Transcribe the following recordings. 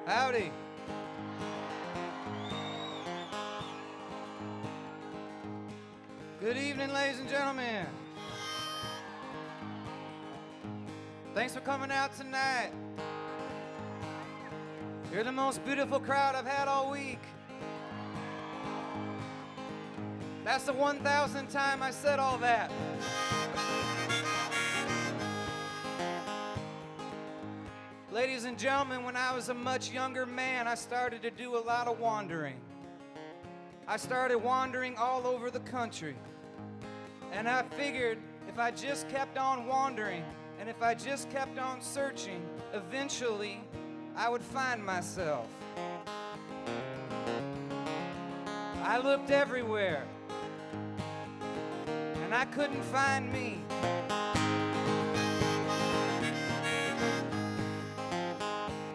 Howdy. Good evening, ladies and gentlemen. Thanks for coming out tonight. You're the most beautiful crowd I've had all week. That's the 1,000th time I said all that. Ladies and gentlemen, when I was a much younger man, I started to do a lot of wandering. I started wandering all over the country. And I figured if I just kept on wandering and if I just kept on searching, eventually I would find myself. I looked everywhere and I couldn't find me.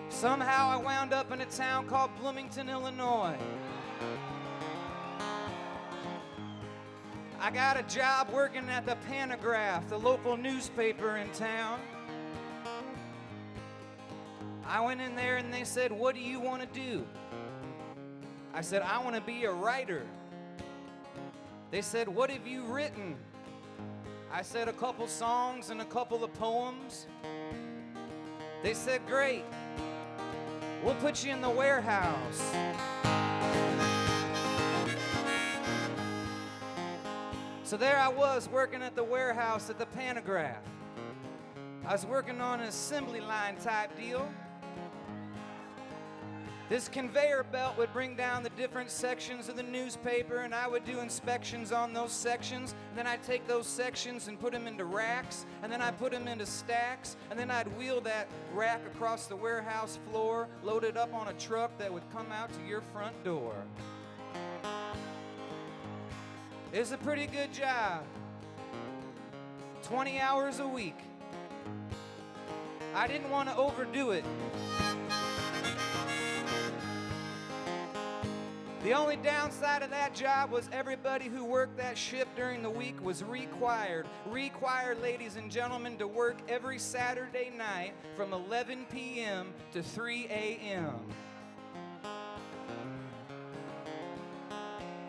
Somehow I wound up in a town called Bloomington, Illinois. I got a job working at the Panagraph, the local newspaper in town. I went in there and they said, "What do you want to do?" I said, "I want to be a writer." They said, "What have you written?" I said, "A couple songs and a couple of poems." They said, "Great. We'll put you in the warehouse." So there I was working at the warehouse at the Panagraph. I was working on an assembly line type deal. This conveyor belt would bring down the different sections of the newspaper, and I would do inspections on those sections. And then I'd take those sections and put them into racks, and then I'd put them into stacks, and then I'd wheel that rack across the warehouse floor, load it up on a truck that would come out to your front door. It's a pretty good job. 20 hours a week. I didn't want to overdo it. The only downside of that job was everybody who worked that shift during the week was required, ladies and gentlemen, to work every Saturday night from 11 p.m. to 3 a.m.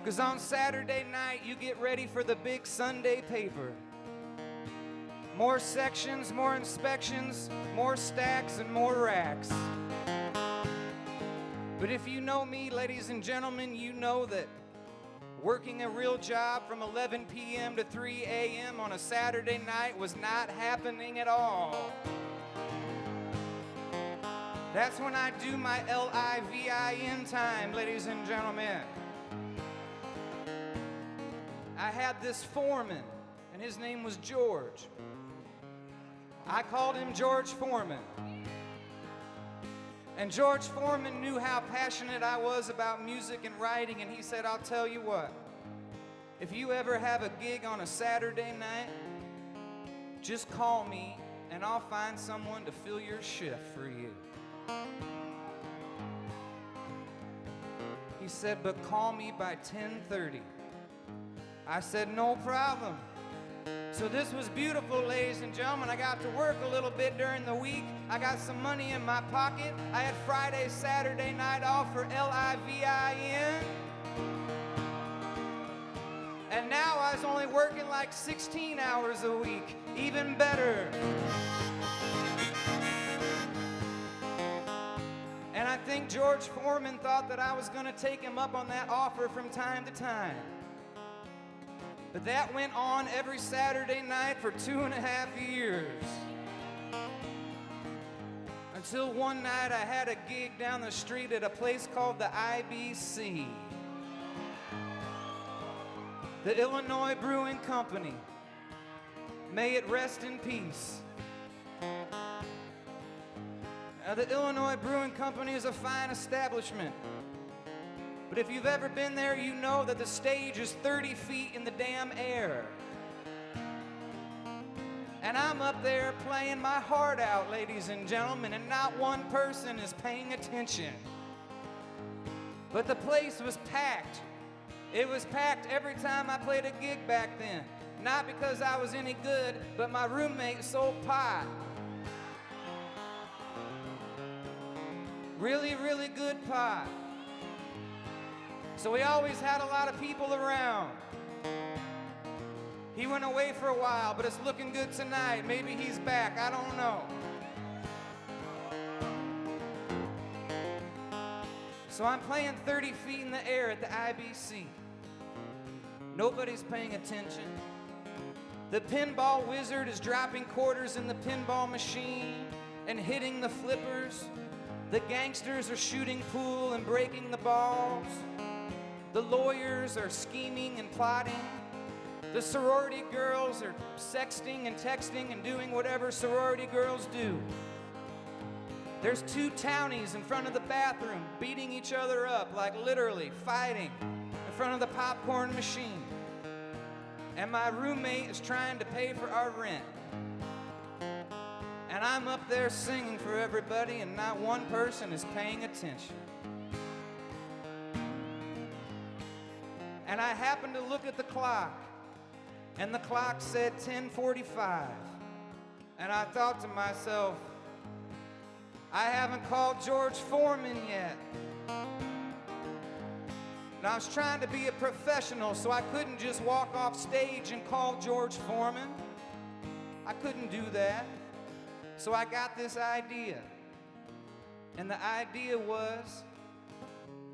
Because on Saturday night, you get ready for the big Sunday paper. More sections, more inspections, more stacks, and more racks. But if you know me, ladies and gentlemen, you know that working a real job from 11 p.m. to 3 a.m. on a Saturday night was not happening at all. That's when I do my LIVIN time, ladies and gentlemen. I had this foreman, and his name was George. I called him George Foreman. And George Foreman knew how passionate I was about music and writing, and he said, "I'll tell you what, if you ever have a gig on a Saturday night, just call me, and I'll find someone to fill your shift for you." He said, "But call me by 10:30. I said, "No problem." So this was beautiful, ladies and gentlemen. I got to work a little bit during the week. I got some money in my pocket. I had Friday, Saturday night off for LIVIN. And now I was only working like 16 hours a week. Even better. And I think George Foreman thought that I was going to take him up on that offer from time to time. But that went on every Saturday night for 2.5 years. Until one night I had a gig down the street at a place called the IBC. The Illinois Brewing Company. May it rest in peace. Now, the Illinois Brewing Company is a fine establishment. But if you've ever been there, you know that the stage is 30 feet in the damn air. And I'm up there playing my heart out, ladies and gentlemen, and not one person is paying attention. But the place was packed. It was packed every time I played a gig back then. Not because I was any good, but my roommate sold pot. really, really good pie. So we always had a lot of people around. He went away for a while, but it's looking good tonight. Maybe he's back, I don't know. So I'm playing 30 feet in the air at the IBC. Nobody's paying attention. The pinball wizard is dropping quarters in the pinball machine and hitting the flippers. The gangsters are shooting pool and breaking the balls. The lawyers are scheming and plotting. The sorority girls are sexting and texting and doing whatever sorority girls do. There's two townies in front of the bathroom beating each other up, like literally fighting in front of the popcorn machine. And my roommate is trying to pay for our rent. And I'm up there singing for everybody, and not one person is paying attention. And I happened to look at the clock, and the clock said 10:45. And I thought to myself, I haven't called George Foreman yet. And I was trying to be a professional, so I couldn't just walk off stage and call George Foreman. I couldn't do that. So I got this idea. And the idea was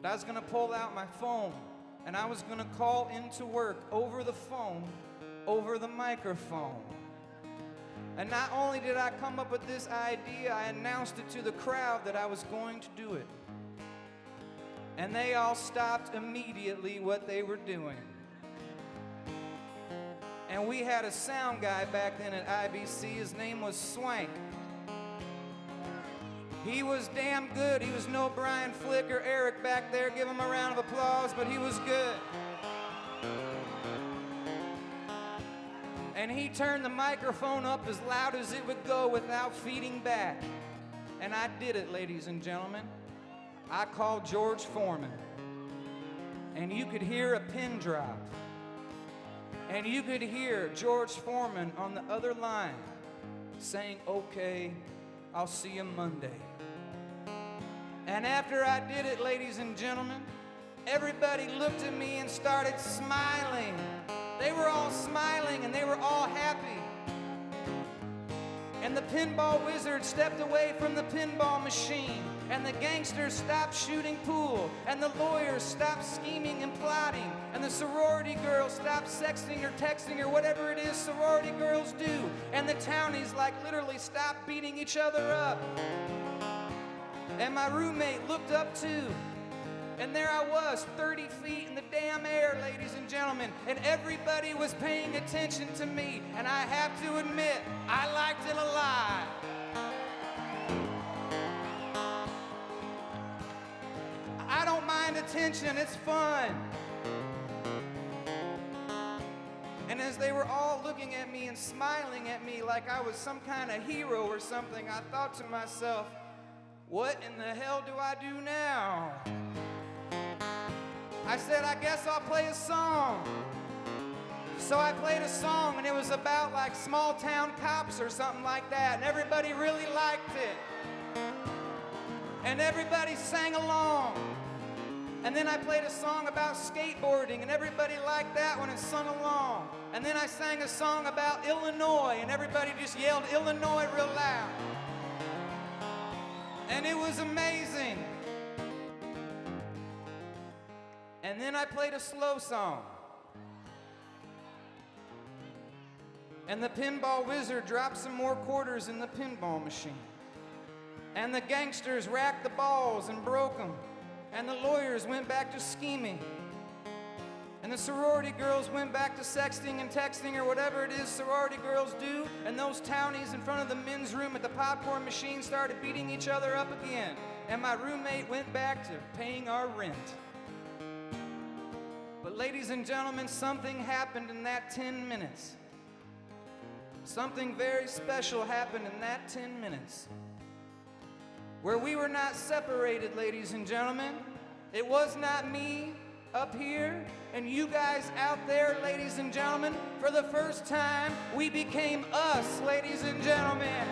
that I was gonna pull out my phone and I was gonna call into work over the phone, over the microphone. And not only did I come up with this idea, I announced it to the crowd that I was going to do it. And they all stopped immediately what they were doing. And we had a sound guy back then at IBC. His name was Swank. He was damn good. He was no Brian Flick or Eric back there. Give him a round of applause, but he was good. And he turned the microphone up as loud as it would go without feeding back. And I did it, ladies and gentlemen. I called George Foreman. And you could hear a pin drop. And you could hear George Foreman on the other line saying, "Okay, I'll see you Monday." And after I did it, ladies and gentlemen, everybody looked at me and started smiling. They were all smiling and they were all happy. And the pinball wizard stepped away from the pinball machine, and the gangsters stopped shooting pool, and the lawyers stopped scheming and plotting, and the sorority girls stopped sexting or texting or whatever it is sorority girls do, and the townies like literally stopped beating each other up. And my roommate looked up too, and there I was, 30 feet in the damn air, ladies and gentlemen, and everybody was paying attention to me, and I have to admit, I liked it a lot. I don't mind attention, it's fun. And as they were all looking at me and smiling at me like I was some kind of hero or something, I thought to myself, what in the hell do I do now? I said, I guess I'll play a song. So I played a song, and it was about like small town cops or something like that, and everybody really liked it. And everybody sang along. And then I played a song about skateboarding, and everybody liked that one and sung along. And then I sang a song about Illinois, and everybody just yelled Illinois real loud. And it was amazing. And then I played a slow song. And the pinball wizard dropped some more quarters in the pinball machine. And the gangsters racked the balls and broke them. And the lawyers went back to scheming. And the sorority girls went back to sexting and texting or whatever it is sorority girls do. And those townies in front of the men's room at the popcorn machine started beating each other up again. And my roommate went back to paying our rent. But ladies and gentlemen, something happened in that 10 minutes. Something very special happened in that 10 minutes. Where we were not separated, ladies and gentlemen. It was not me up here and you guys out there, ladies and gentlemen. For the first time, we became us, ladies and gentlemen.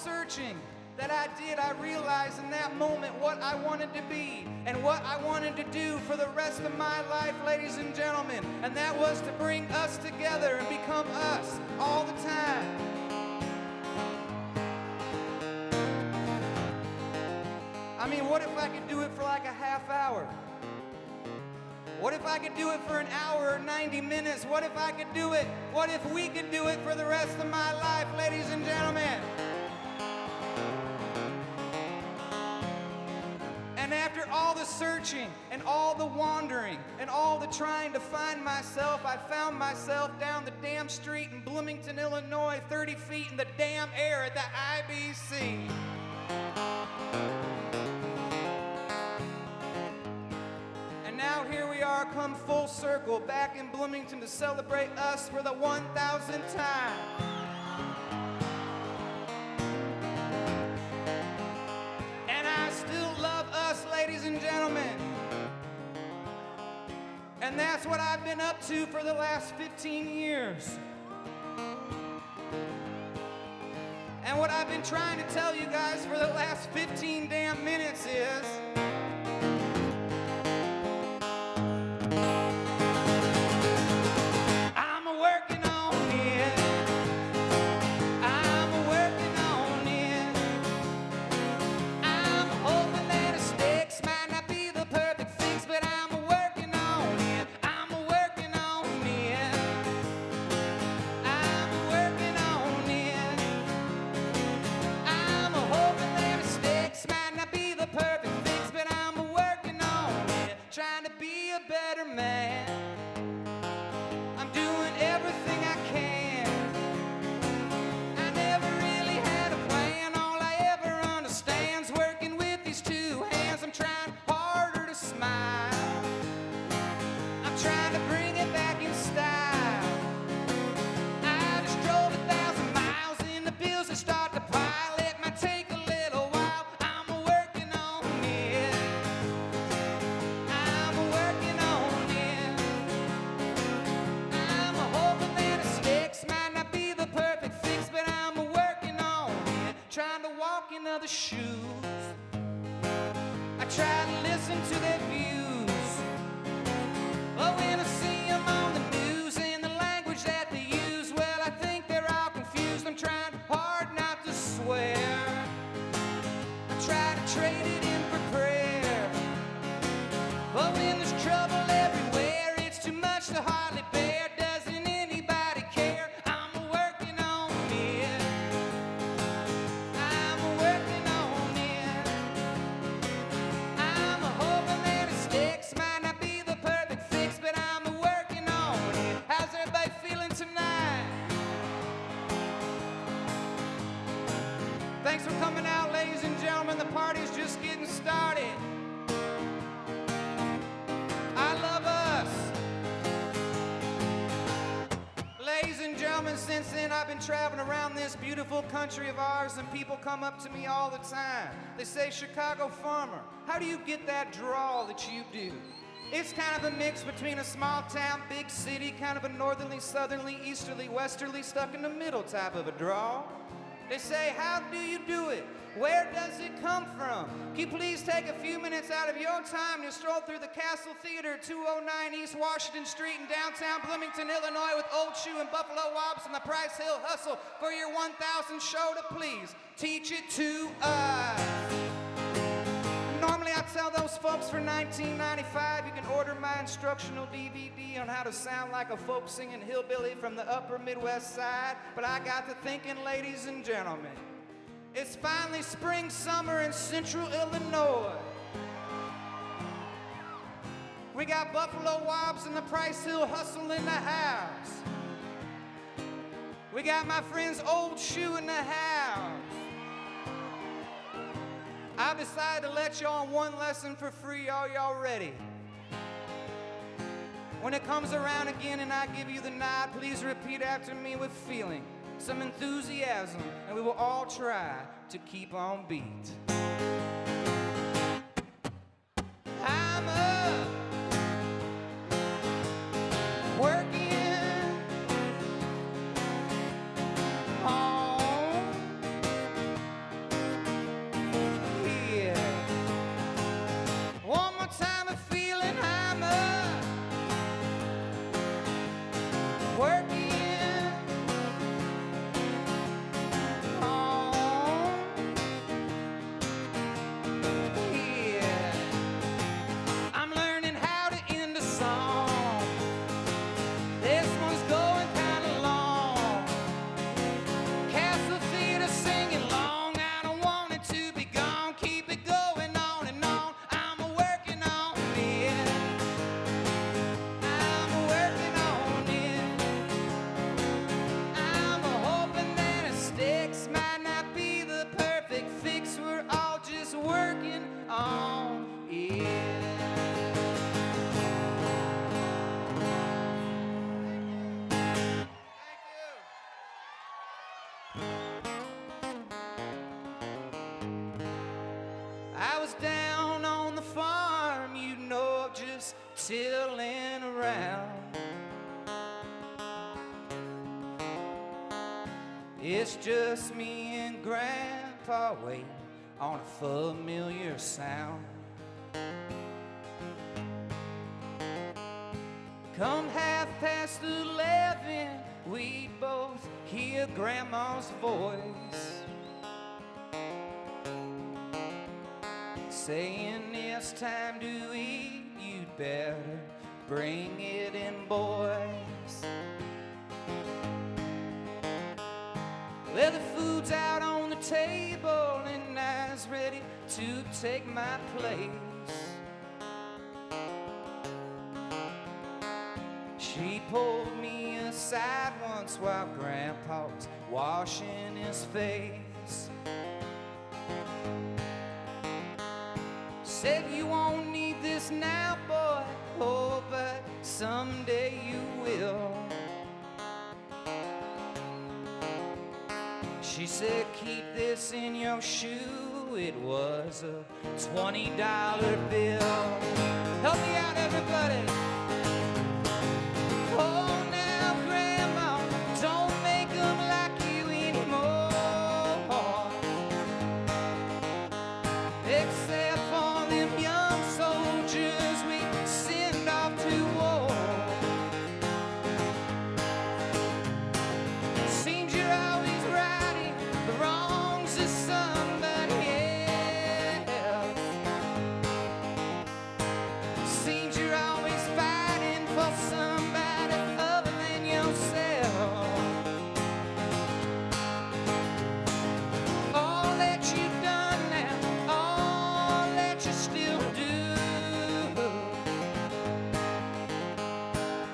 searching that I did, I realized in that moment what I wanted to be and what I wanted to do for the rest of my life, ladies and gentlemen. And that was to bring us together and become us all the time. I mean, what if I could do it for like a half hour? What if I could do it for an hour or 90 minutes? What if I could do it? What if we could do it for the rest of my life, ladies and gentlemen? And after all the searching and all the wandering and all the trying to find myself, I found myself down the damn street in Bloomington, Illinois, 30 feet in the damn air at the IBC. And now here we are, come full circle, back in Bloomington to celebrate us for the 1,000th time. Ladies and gentlemen, and that's what I've been up to for the last 15 years. And what I've been trying to tell you guys for the last 15 damn minutes is I'm working on it. I'm working on it. I'm hoping that mistakes might not be the perfect fix, but I'm working on it. I'm working on it. I'm working on it. I'm hoping that mistakes might not be the perfect fix, but I'm working on it. Trying to be a better man. I'm doing everything I can. I never really had a plan. All I ever understand's working with these two hands. I'm trying harder to smile. I'm trying to bring it back in style. I just drove 1,000 miles and the bills that start to pile. It might take a little while. I'm working on it. I'm working on it. I'm hoping that mistakes might not be the perfect fix, but I'm working on it. Trying to walk in other shoes. I try to listen to their views. But when I see them on the news and the language that they use, well, I think they're all confused. I'm trying hard not to swear. I try to trade it in for prayer. But when there's trouble everywhere, it's too much to hardly bear. Doesn't anybody care? I'm working on it. I'm working on it. I'm hoping that mistakes might not be the perfect fix, but I'm working on it. How's everybody feeling tonight? Thanks for coming out, ladies and gentlemen. The party's just getting started. I love us. Ladies and gentlemen, since then I've been traveling around this beautiful country of ours, and people come up to me all the time. They say, Chicago farmer, how do you get that drawl that you do? It's kind of a mix between a small town, big city, kind of a northerly, southerly, easterly, westerly, stuck in the middle type of a drawl. They say, how do you do it? Where does it come from? Can you please take a few minutes out of your time to stroll through the Castle Theater, 209 East Washington Street in downtown Bloomington, Illinois, with Old Shoe and Buffalo Wops and the Price Hill Hustle for your 1,000th show to please teach it to us. Normally I tell those folks for $19.95 you can order my instructional DVD on how to sound like a folk singing hillbilly from the upper Midwest side, but I got to thinking, ladies and gentlemen, it's finally spring, summer in central Illinois. We got Buffalo Wops and the Price Hill Hustle in the house. We got my friends Old Shoe in the house. I've decided to let y'all on one lesson for free. Are y'all ready? When it comes around again and I give you the nod, please repeat after me with feeling, some enthusiasm, and we will all try to keep on beat. I'm up, working on tilling around. It's just me and Grandpa waiting on a familiar sound. Come 11:30, we both hear Grandma's voice saying it's time to eat, you'd better bring it in, boys. Well, the food's out on the table and I's ready to take my place. She pulled me aside once while Grandpa was washing his face. Said, you won't need this now, boy, oh, but someday you will. She said, keep this in your shoe. It was a $20 bill. Help me out, everybody. Oh, now, Grandma, don't make them like you anymore. Except for them young soldiers we send off to war. Seems you're always righting the wrongs of somebody else. Seems you're always fighting for somebody other than yourself. All that you've done now, all that you still do,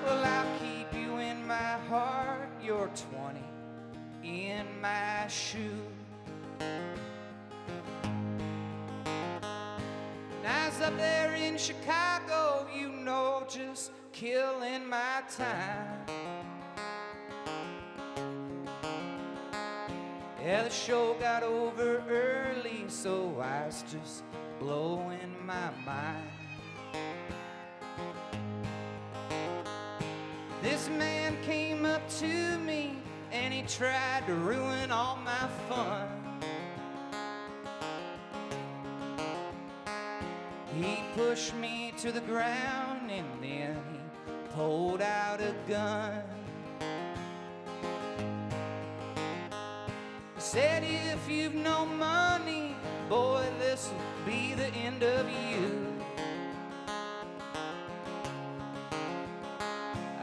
well, I'll keep you in my heart. You're 20 in my shoe. Nights up there in Chicago, you know, just killing my time. Yeah, the show got over early, so I was just blowing my mind. This man came up to me and he tried to ruin all my fun. He pushed me to the ground and then he pulled out a gun. He said, if you've no money, boy, this'll be the end of you.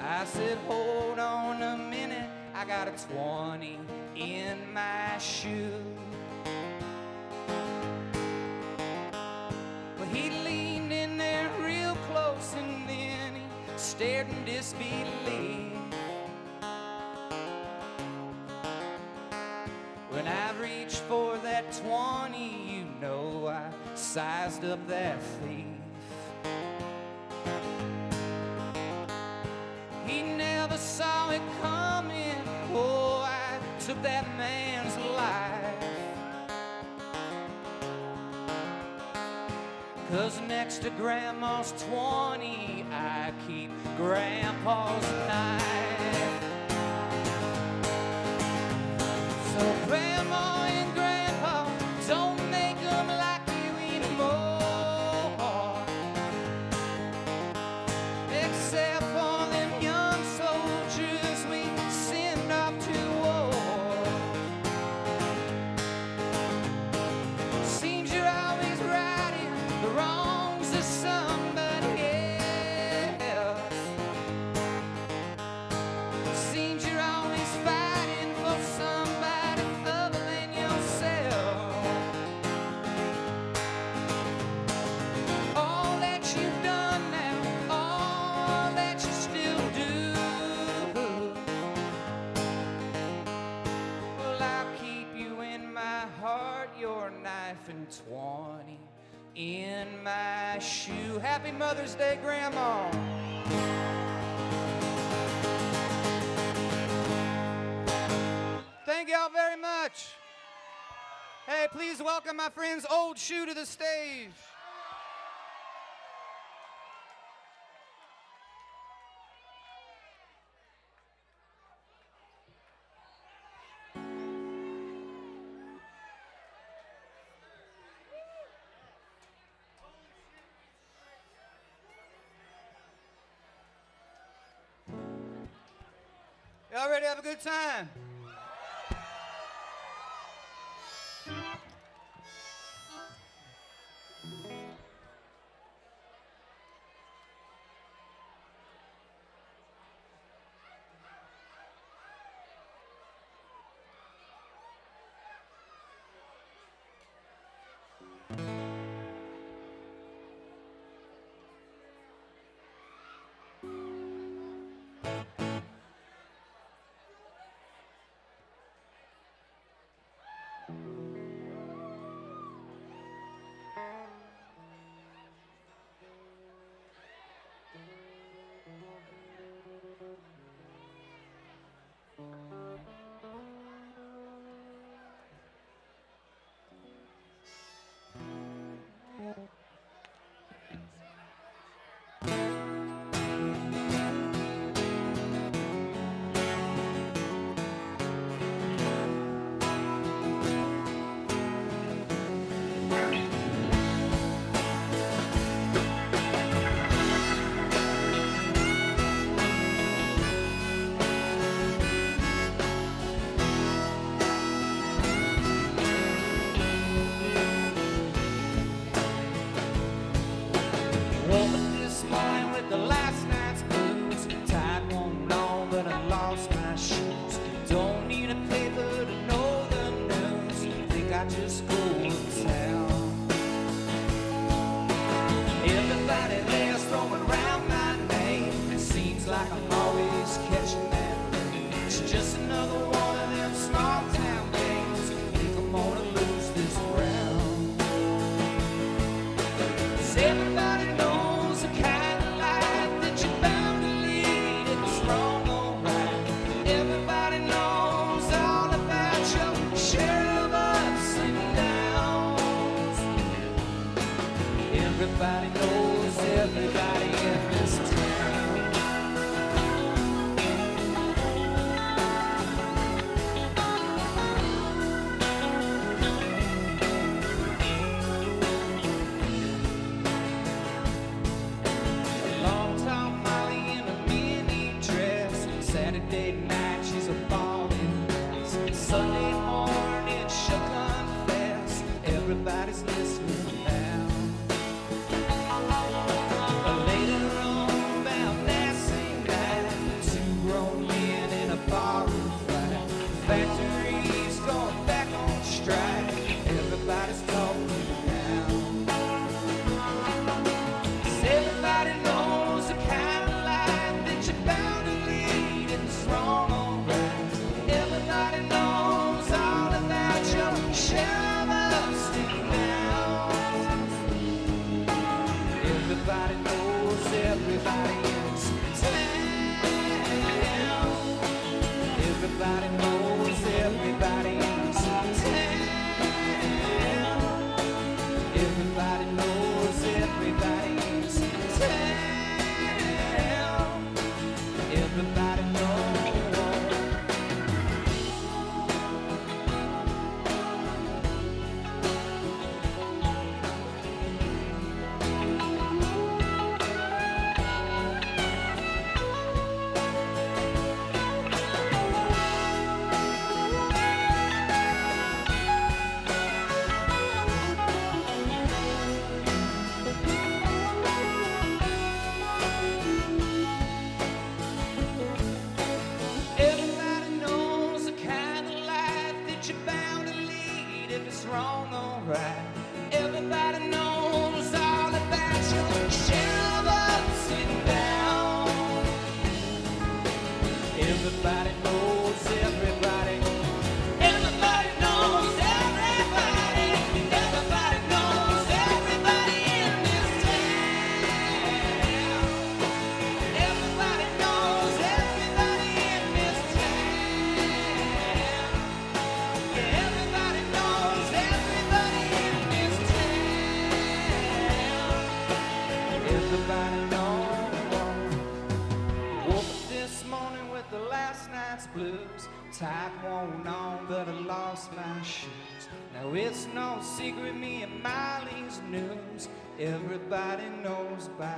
I said, hold on a minute, I got a 20 in my shoe. Well, he leaned in there real close and then he stared in disbelief. When I reached for that 20, you know I sized up that thief. He never saw it coming, oh, I took that man's life. 'Cause next to Grandma's 20, I keep Grandpa's knife. So Grandma and Grandpa, don't make them like you anymore. Except for them young soldiers we send off to war. Seems you're always righting the wrongs of somebody else. Seems you're always fighting for somebody other than yourself. All that you've done now, all that you still do, well, I'll keep you in my heart, your knife and 20 in my shoe. Happy Mother's Day, Grandma. Thank y'all very much. Hey, please welcome my friends Old Shoe to the stage. Y'all ready to have a good time? Time won't on, but I lost my shoes. Now it's no secret, me and Miley's news. Everybody knows by.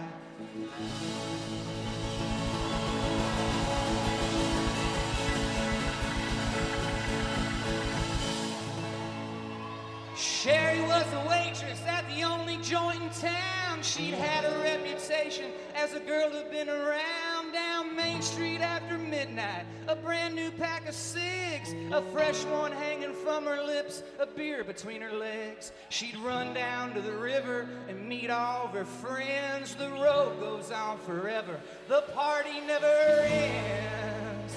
Sherry was a waitress at the only joint in town. She'd had a reputation as a girl who'd been around down Main Street after midnight. A brand new pack of cigs, a fresh one hanging from her lips, a beer between her legs. She'd run down to the river and meet all of her friends. The road goes on forever, the party never ends.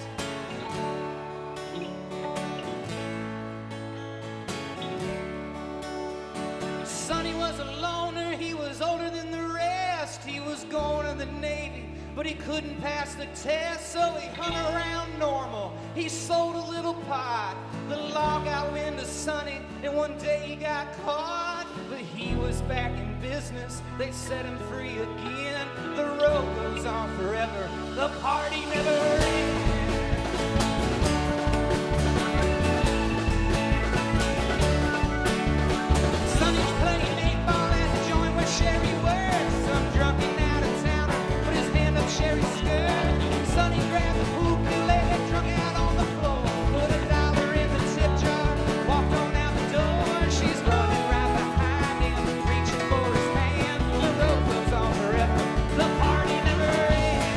Sonny was a loner, he was older than the rest. He was going to the Navy, but he couldn't pass the test, so he hung around normal. He sold a little pot. The law got wind of Sonny, and one day he got caught. But he was back in business, they set him free again. The road goes on forever, the party never ends. Sherry works, some drunken out-of-towner put his hand up Sherry's skirt. Sonny grabbed the hookah, leg drunk out on the floor, put $1 in the tip jar, walked on out the door. She's running right behind him, reaching for his hand. The road goes on forever, the party never ends.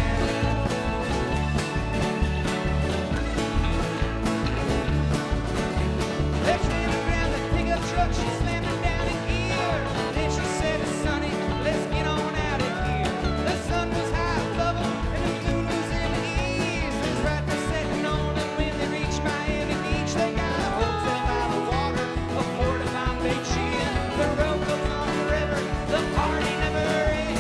Next time I grabbed the pickup truck, she slammed it down in gear. Then she said to Sonny, let's get on out of here. The sun was high above them, and the moon was in the east. There's right for setting on, and when they reached Miami Beach, they got a hotel by the water, a port of Bombay gin. The road goes on forever, the party never ends.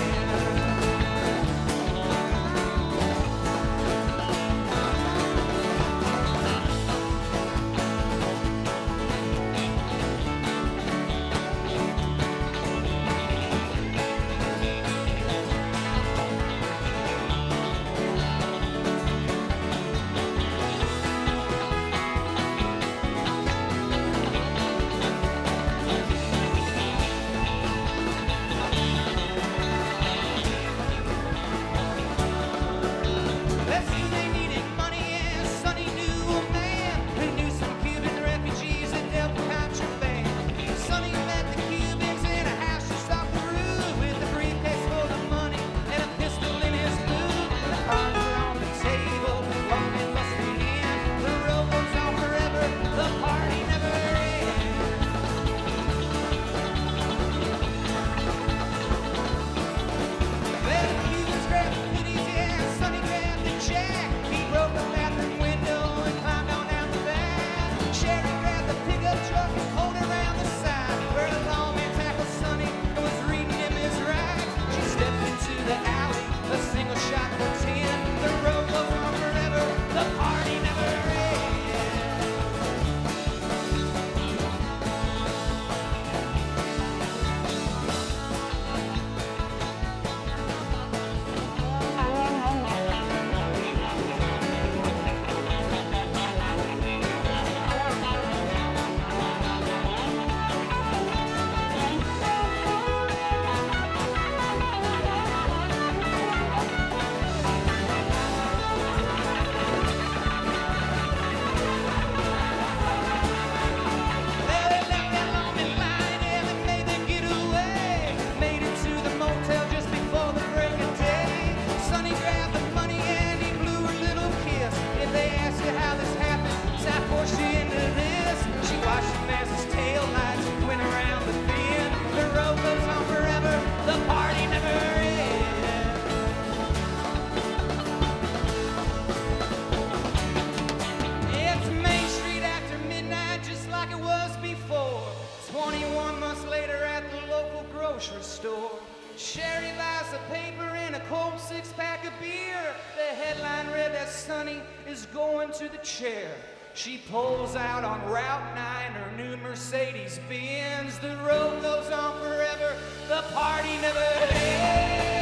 Let's see, they needed money, and Sonny knew a man who knew some Cuban refugees that dealt contraband. Sonny met the Cubans in a house just off the road with a briefcase full of money and a pistol in his boot. The cards were on the table, one man busted in. The road goes on forever, the party never ends. Well, the Cubans grabbed the goodies, yeah, Sonny grabbed the jack. He broke the bathroom window and climbed on out the back. Sherry grabbed the pickup truck and pulled around the side where the lawman tackled Sonny and was reading him his rights. She stepped into the alley, a single shot for 10. The road goes on forever, the party never ends. They left that lawman lying there and made them get away. Made it to the motel just before the break of day. Sonny grabbed the money and he blew her little kiss. If they ask you how this happened, so I forced you into this. She watched him as his tail lights went around the bend. The road goes on forever, the party never ends. It's Main Street after midnight, just like it was before. 21 months later at the local grocery store. Sherry buys a paper and a cold 6-pack of beer. The headline read that Sonny is going to the chair. She pulls out on Route 9, her new Mercedes Benz. The road goes on forever, the party never ends.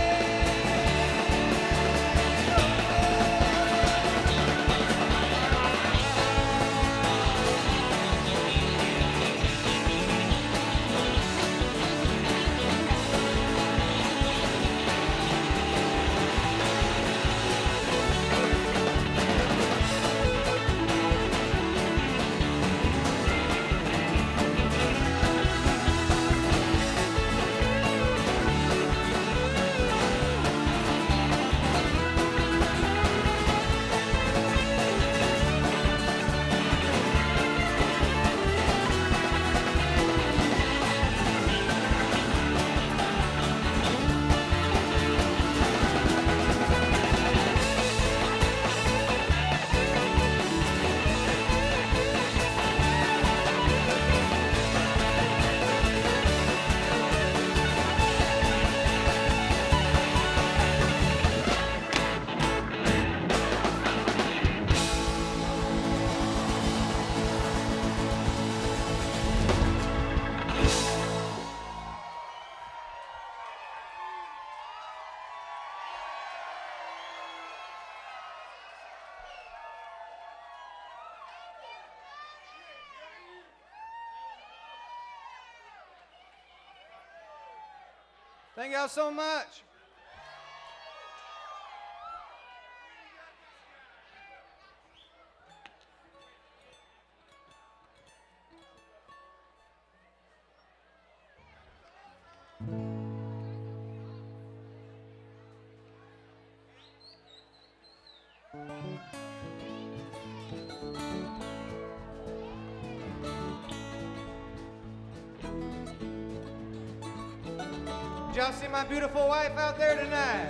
Thank y'all so much. Did y'all see my beautiful wife out there tonight?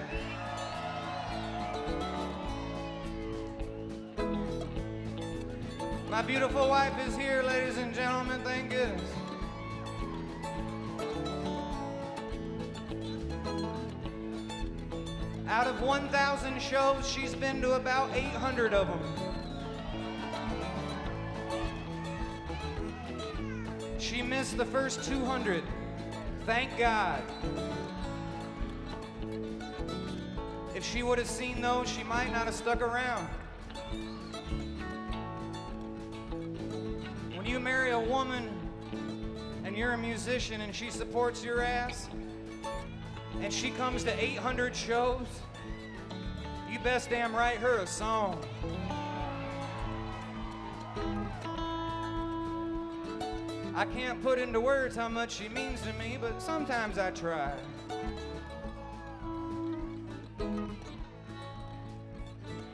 My beautiful wife is here, ladies and gentlemen, thank goodness. Out of 1,000 shows, she's been to about 800 of them. She missed the first 200. Thank God. If she would have seen those, she might not have stuck around. When you marry a woman and you're a musician and she supports your ass and she comes to 800 shows, you best damn write her a song. I can't put into words how much she means to me, but sometimes I try.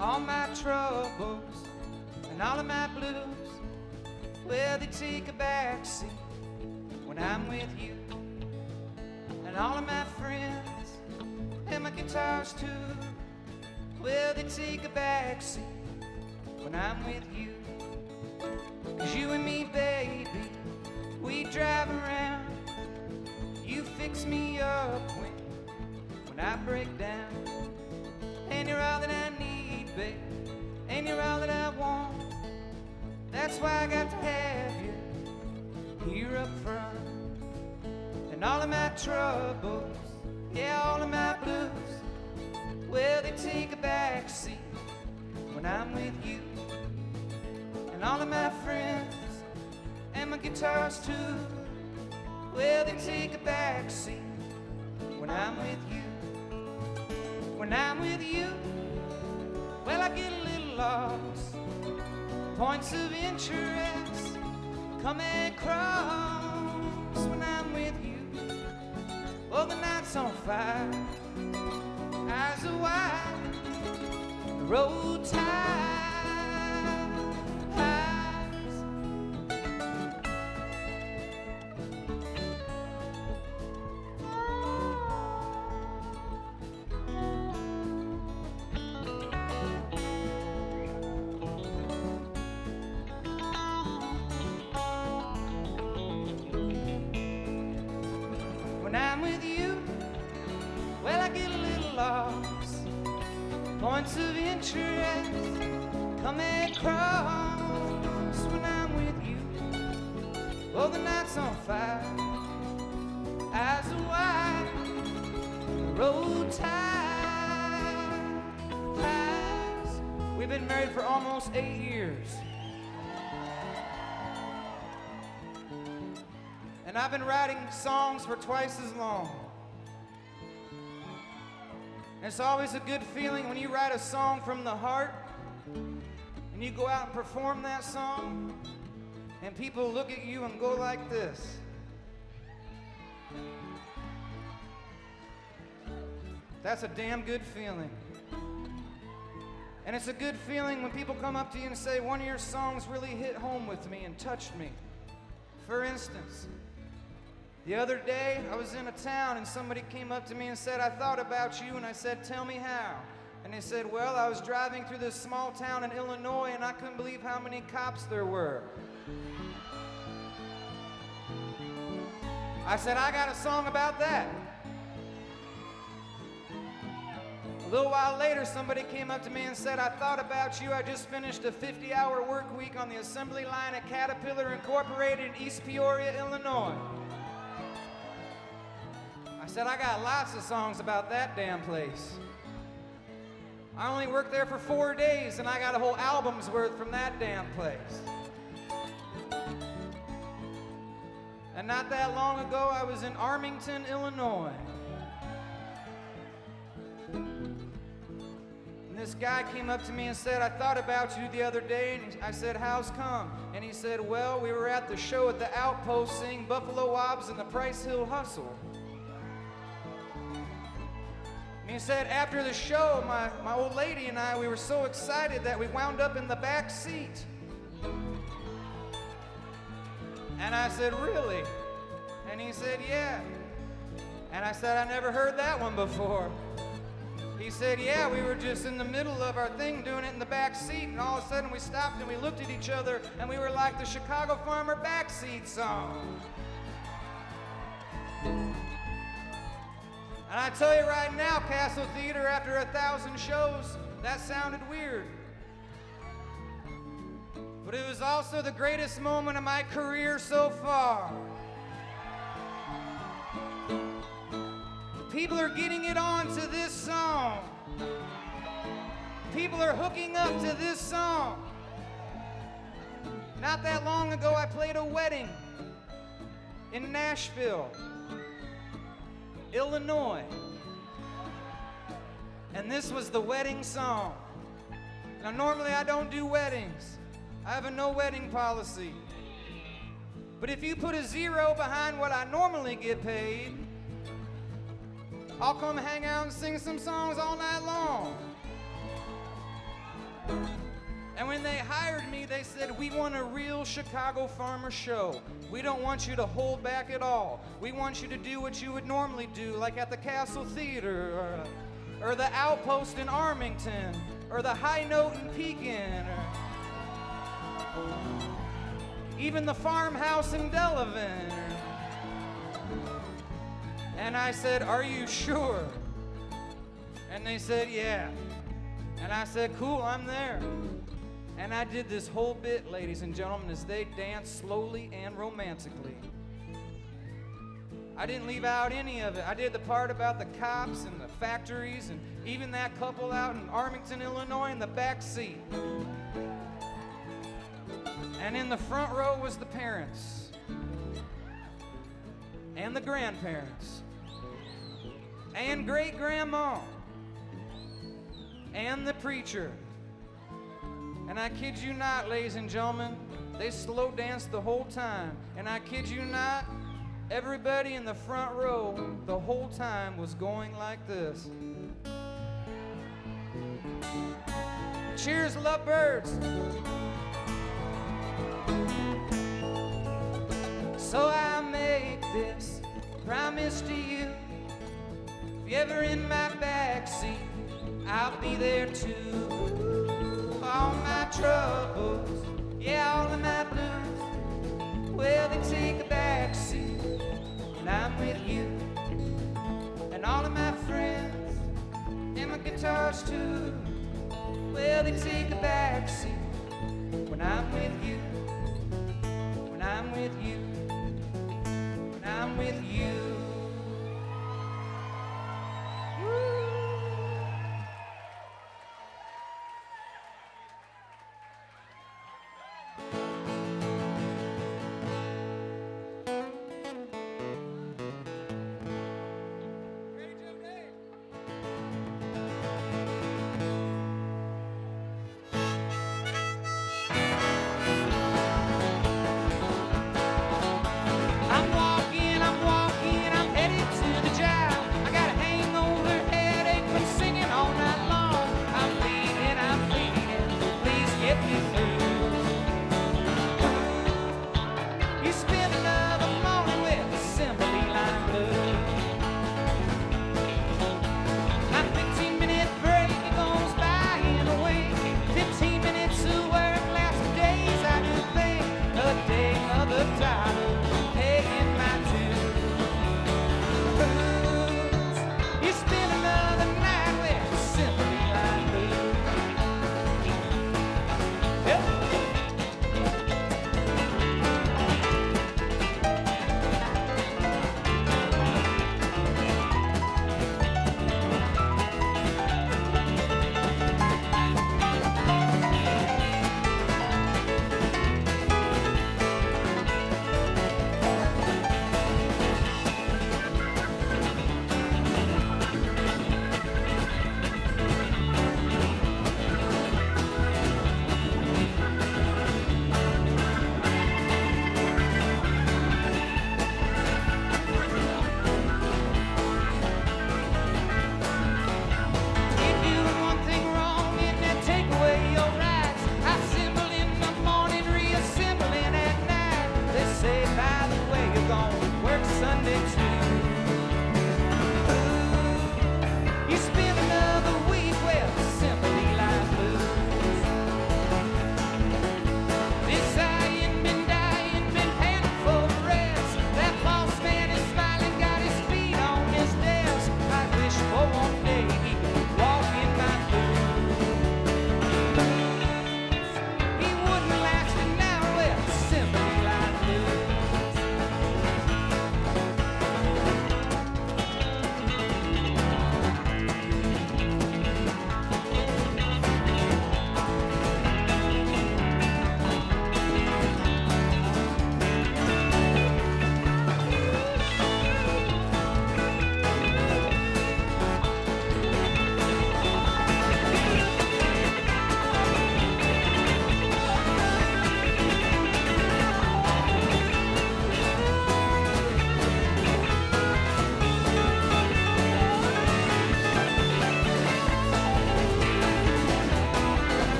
All my troubles and all of my blues, well, they take a backseat when I'm with you. And all of my friends and my guitars too, well, they take a backseat when I'm with you. 'Cause you and me, baby, we drive around. You fix me up when I break down. And you're all that I need, babe, and you're all that I want. That's why I got to have you here up front. And all of my troubles, yeah, all of my blues, well, they take a backseat when I'm with you. And all of my friends and my guitars too, well, they take a backseat when I'm with you. When I'm with you, well, I get a little lost. Points of interest come and cross when I'm with you. Oh, the night's on fire, eyes are wide, the road tight. When I'm with you, well, I get a little lost. Points of interest come across when I'm with you. Oh, the night's on fire, eyes are wide, the road tight. We've been married for almost 8 years. And I've been writing songs for twice as long. And it's always a good feeling when you write a song from the heart and you go out and perform that song and people look at you and go like this. That's a damn good feeling. And it's a good feeling when people come up to you and say, one of your songs really hit home with me and touched me. For instance, the other day, I was in a town and somebody came up to me and said, I thought about you, and I said, tell me how. And they said, well, I was driving through this small town in Illinois and I couldn't believe how many cops there were. I said, I got a song about that. A little while later, somebody came up to me and said, I thought about you. I just finished a 50-hour work week on the assembly line at Caterpillar Incorporated in East Peoria, Illinois. I said, I got lots of songs about that damn place. I only worked there for 4 days and I got a whole album's worth from that damn place. And not that long ago, I was in Armington, Illinois. this guy came up to me and said, I thought about you the other day, and I said, how's come? And he said, well, we were at the show at the Outpost singing Buffalo Wobbs and the Price Hill Hustle. And he said, after the show, my old lady and I, we were so excited that we wound up in the back seat. And I said, really? And he said, yeah. And I said, I never heard that one before. He said, yeah, we were just in the middle of our thing doing it in the back seat, and all of a sudden we stopped and we looked at each other and we were like the Chicago Farmer backseat song. And I tell you right now, Castle Theater, after 1,000 shows, that sounded weird. But it was also the greatest moment of my career so far. People are getting it on to this song. People are hooking up to this song. Not that long ago, I played a wedding in Nashville, Illinois. And this was the wedding song. Now, normally I don't do weddings. I have a no wedding policy. But if you put a zero behind what I normally get paid, I'll come hang out and sing some songs all night long. And when they hired me, they said, we want a real Chicago Farmer show. We don't want you to hold back at all. We want you to do what you would normally do, like at the Castle Theater, or the Outpost in Armington, or the High Note in Pekin, or even the Farmhouse in Delavan. And I said, are you sure? And they said, yeah. And I said, cool, I'm there. And I did this whole bit, ladies and gentlemen, as they danced slowly and romantically. I didn't leave out any of it. I did the part about the cops and the factories and even that couple out in Armington, Illinois in the back seat. And in the front row was the parents and the grandparents and great-grandma and the preacher. And I kid you not, ladies and gentlemen, they slow danced the whole time. And I kid you not, everybody in the front row the whole time was going like this. Cheers, lovebirds. So I make this promise to you. If you're ever in my backseat, I'll be there too. All my troubles, yeah, all of my blues, well, they take a backseat when I'm with you. And all of my friends, and my guitars too, well, they take a backseat when I'm with you. When I'm with you. When I'm with you.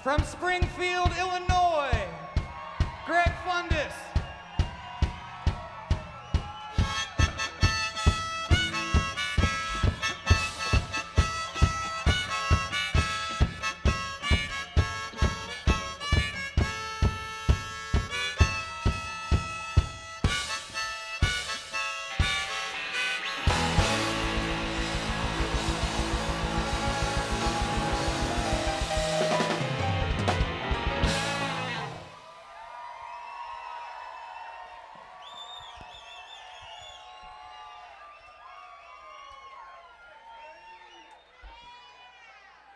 From Springfield, Illinois, Greg Fundis.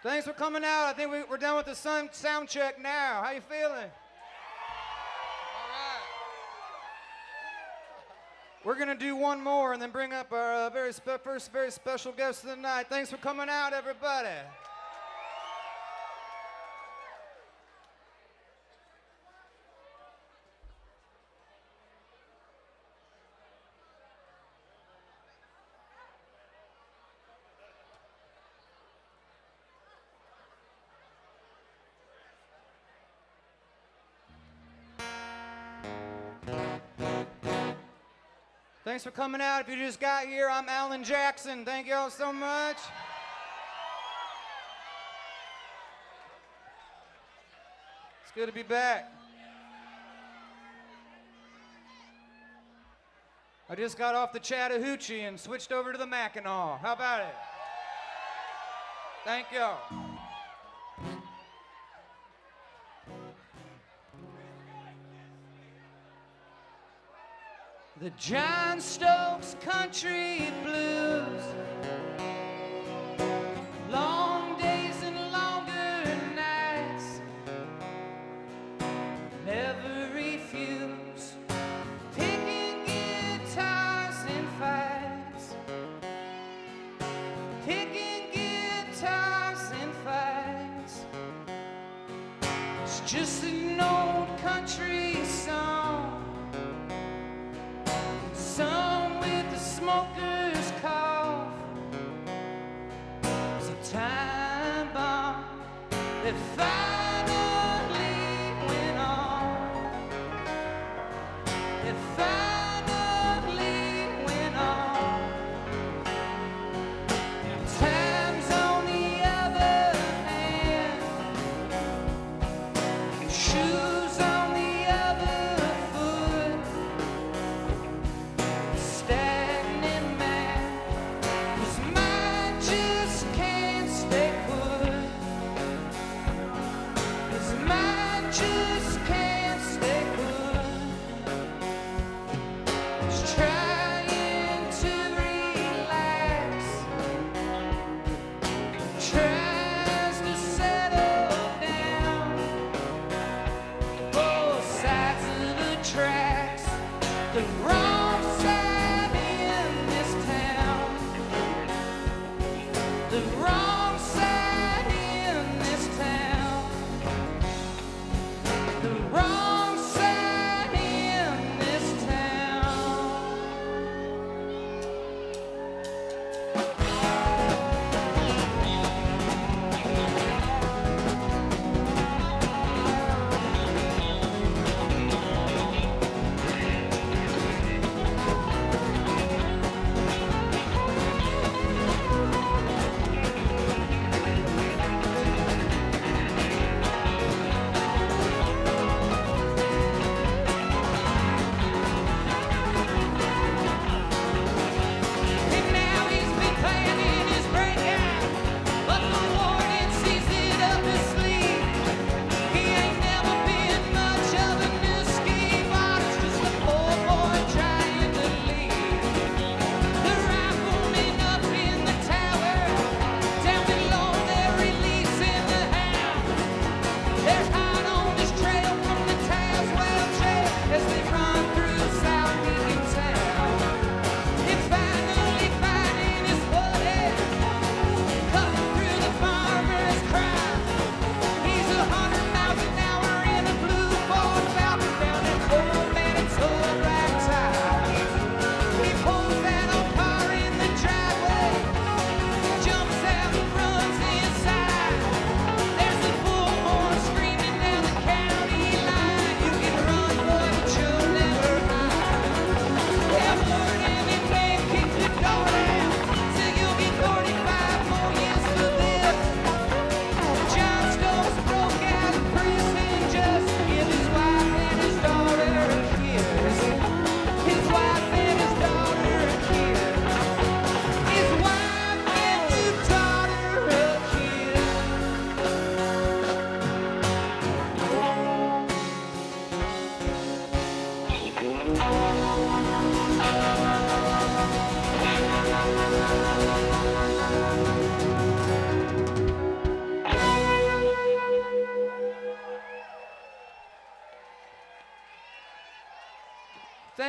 Thanks for coming out. I think we're done with the sound check now. How you feeling? All right. We're going to do one more and then bring up our first very special guest of the night. Thanks for coming out, everybody. Thanks for coming out. If you just got here, I'm Alan Jackson. Thank you all so much. It's good to be back. I just got off the Chattahoochee and switched over to the Mackinac. How about it? Thank y'all. The John Stokes Country Blues. Long days and longer nights. Never refuse. Picking guitars in fights. Picking guitars in fights. It's just an old country song. Sung with the smoker's cough. It's a time bomb that finally went off. It finally went off. And time's on the other hand. Shoes on the other foot. Stagnant man, whose mind just can't stay put.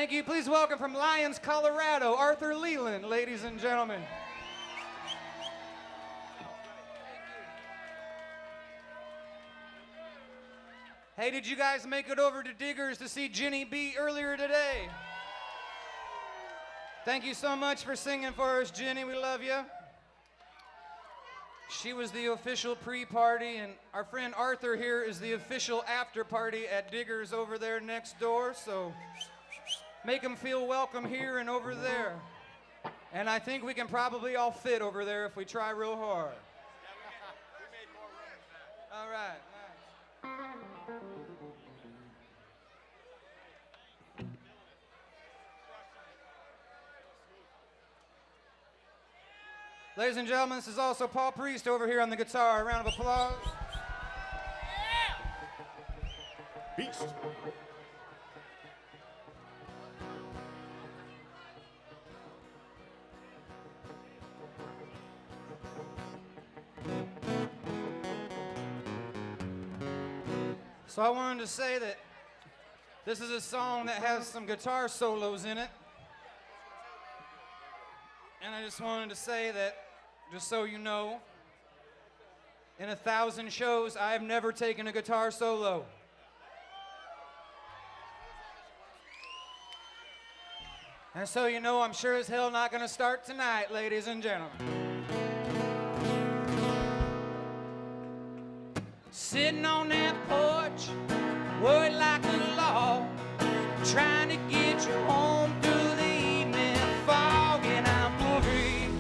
Thank you. Please welcome from Lyons, Colorado, Arthur Leland, ladies and gentlemen. Hey, did you guys make it over to Diggers to see Jenny B earlier today? Thank you so much for singing for us, Jenny. We love you. She was the official pre-party, and our friend Arthur here is the official after-party at Diggers over there next door, so make them feel welcome here and over there. And I think we can probably all fit over there if we try real hard. All right. Ladies and gentlemen, this is also Paul Priest over here on the guitar. A round of applause. Beast. So I wanted to say that this is a song that has some guitar solos in it. And I just wanted to say that, just so you know, in 1,000 shows, I have never taken a guitar solo. And so you know I'm sure as hell not gonna start tonight, ladies and gentlemen. Sitting on that porch, worried like a log, trying to get you home through the evening fog, and I'm worried.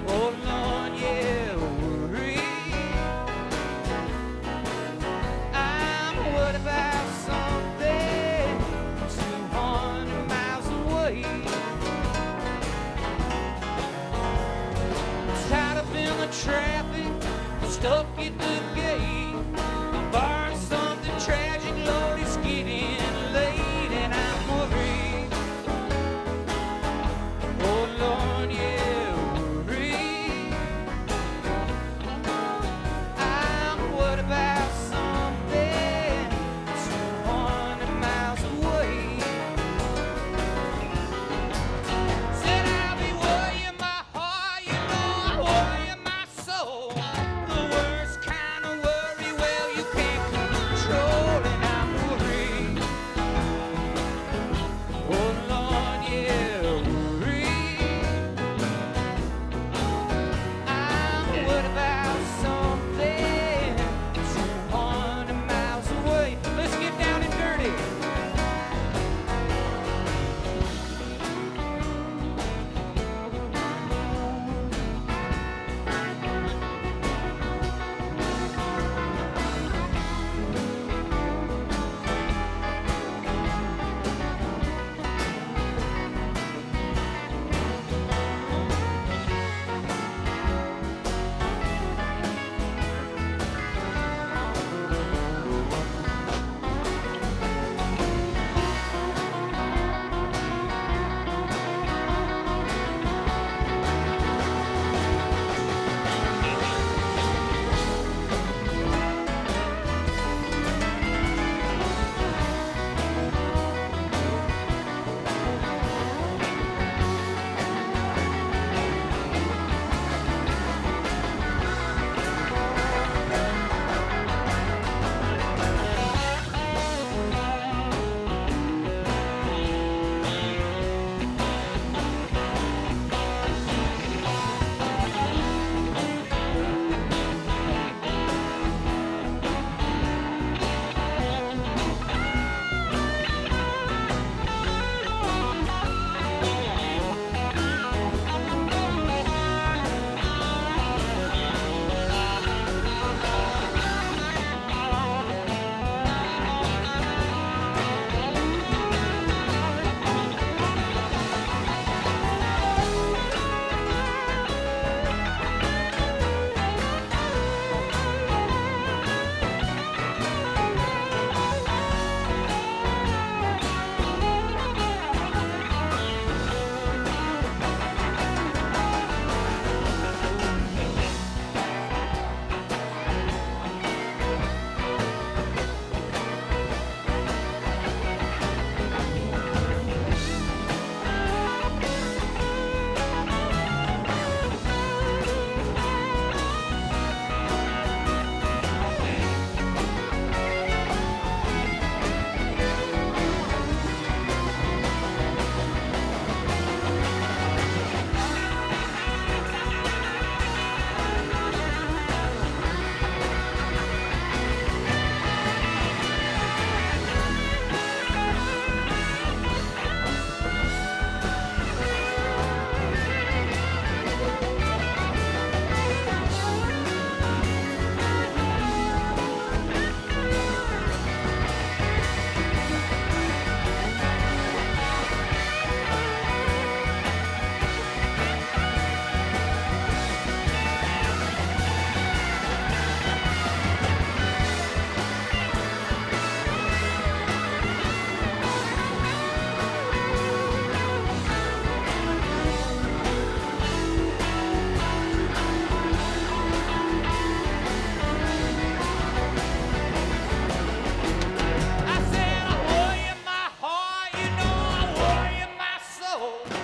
Oh Lord, yeah, worried. I'm worried about something 200 miles away. Tied up in the traffic, stuck at the gate. I'm borrowing something tragic, Lord, it's getting late, and I'm worried. Oh Lord, yeah, worried. I'm worried about something 200 miles away. Said I'll be worrying my heart, you know I worry my soul. The worst kind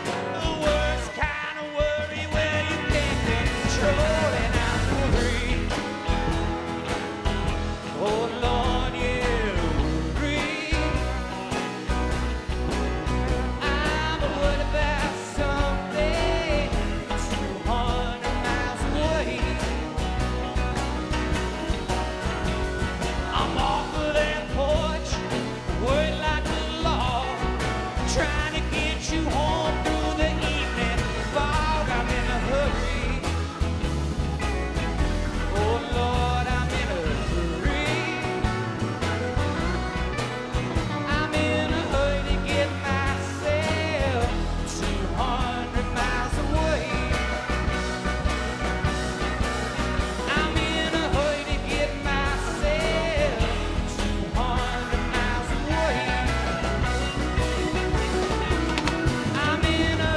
The worst kind of worry where you can't control and I'm worried. Oh Lord, yeah, worried. I'm worried about something 200 miles away. I'm off of that porch, worried like the law, trying to get you home through the evening fog. I'm in a hurry. Oh Lord, I'm in a hurry. I'm in a hurry to get myself 200 miles away. I'm in a hurry to get myself 200 miles away. I'm in a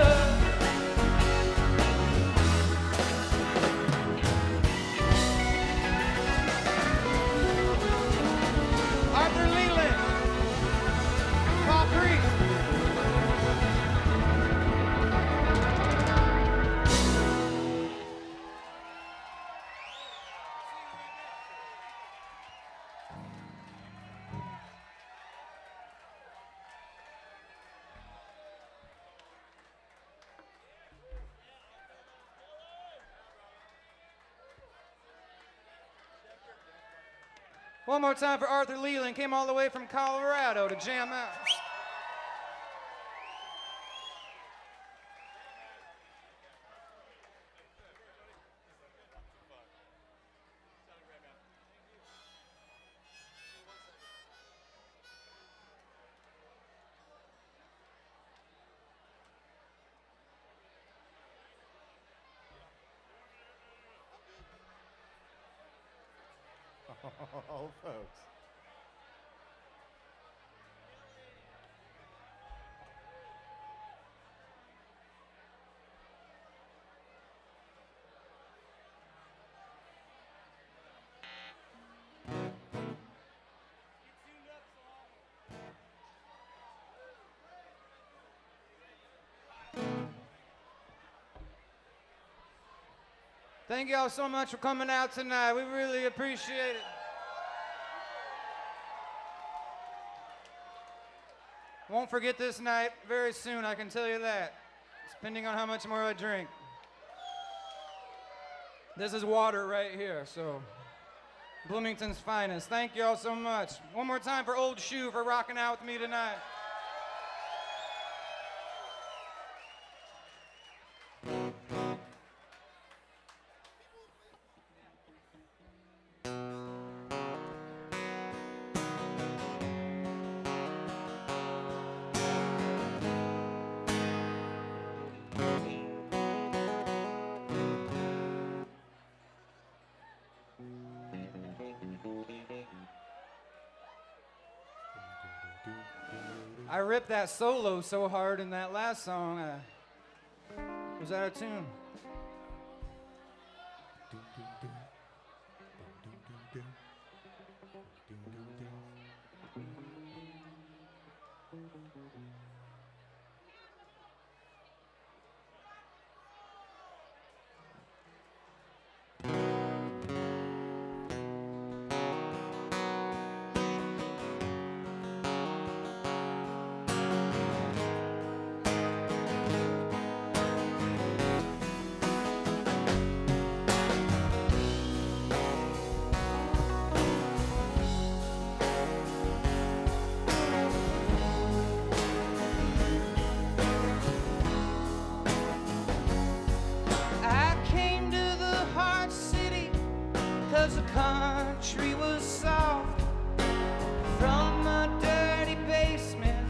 Arthur Leland, Paul Creek. One more time for Arthur Leland. Came all the way from Colorado to jam out. Oh, folks. Thank y'all so much for coming out tonight. We really appreciate it. Won't forget this night very soon, I can tell you that. Depending on how much more I drink. This is water right here, so Bloomington's finest. Thank y'all so much. One more time for Old Shoe for rocking out with me tonight. I ripped that solo so hard in that last song, was out of tune. I came to the hard city 'cause the country was soft. From a dirty basement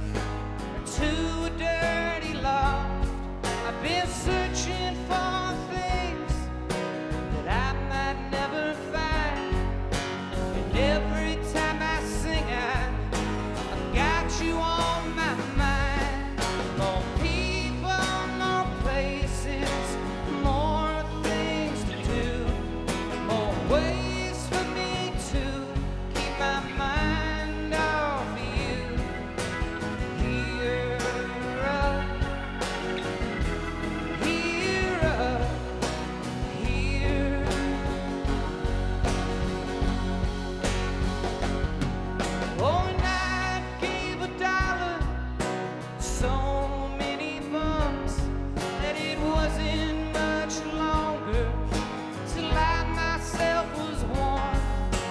to a dirty loft, I've been searching for things that I might never find. And every time I sing, I've got you on my mind. More people, more places, more things to do, more ways for me to wasn't much longer till I myself was warm.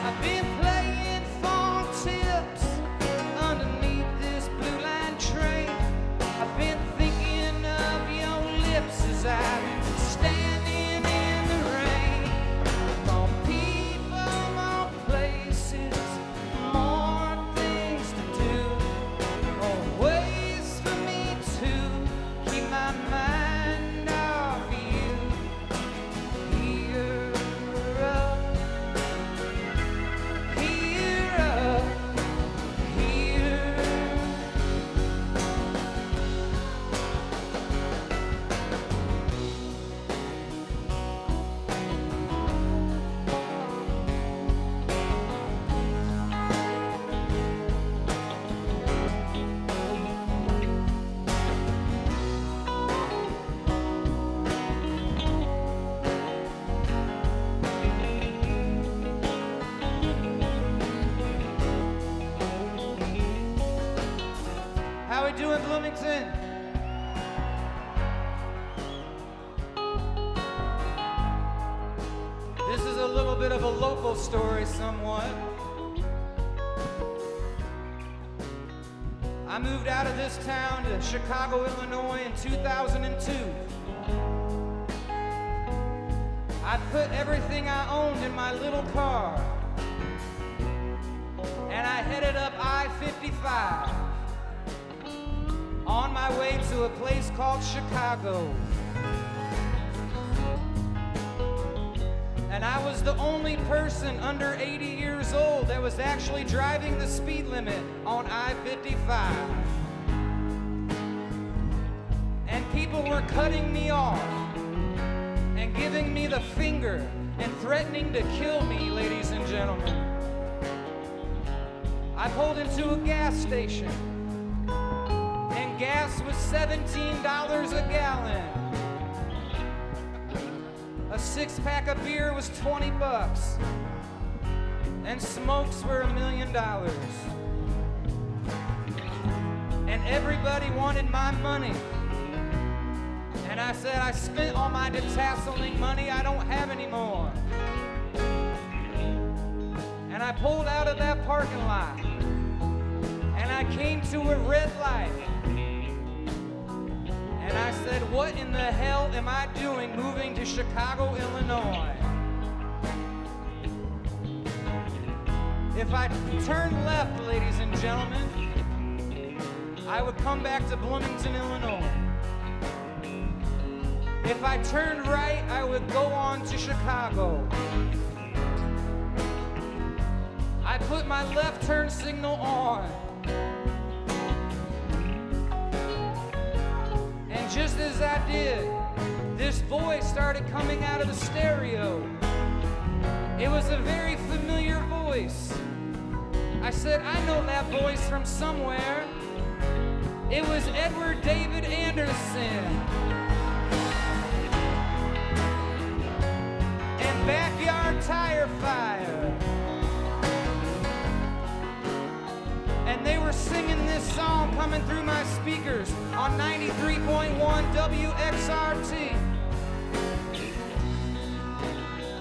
I've been playing phone tips underneath this blue line train. I've been thinking of your lips as I've been standing in the rain. More people, more places, more things to do, more ways for me to keep my mind off you. Here up, here up, here. How we doing, Bloomington? This is a little bit of a local story somewhat. I moved out of this town to Chicago, Illinois in 2002. I put everything I owned in my little car, and I headed up I-55 on my way to a place called Chicago. And I was the only person under 80 years old that was actually driving the speed limit on I-55. And people were cutting me off and giving me the finger and threatening to kill me, ladies and gentlemen. I pulled into a gas station, and gas was $17 a gallon. A six-pack of beer was 20 bucks, and smokes were $1 million. And everybody wanted my money. And I said, I spent all my detasseling money, I don't have any more. And I pulled out of that parking lot, and I came to a red light. And I said, what in the hell am I doing moving to Chicago, Illinois? If I turned left, ladies and gentlemen, I would come back to Bloomington, Illinois. If I turned right, I would go on to Chicago. I put my left turn signal on. And just as I did, this voice started coming out of the stereo. It was a very familiar voice. I said, I know that voice from somewhere. It was Edward David Anderson. And Backyard Tire Fire. And they were singing this song coming through my speakers on 93.1 WXRT.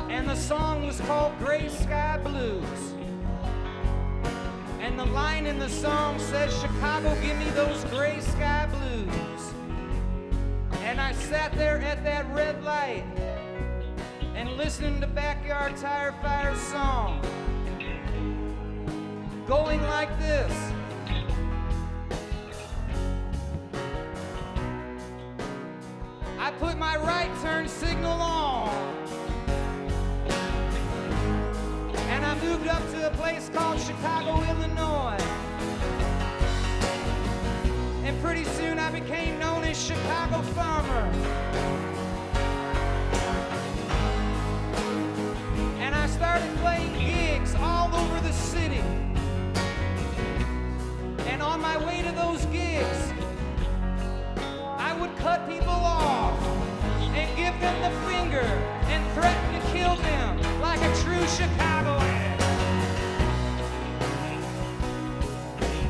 And the song was called Gray Sky Blues. And the line in the song says, Chicago, give me those gray sky blues. And I sat there at that red light and listened to Backyard Tire Fire's song, going like this. I put my right turn signal on, and I moved up to a place called Chicago, Illinois. And pretty soon I became known as Chicago Farmer. And I started playing gigs all over the city. And on my way to those gigs, I would cut people off and give them the finger and threaten to kill them like a true Chicagoan.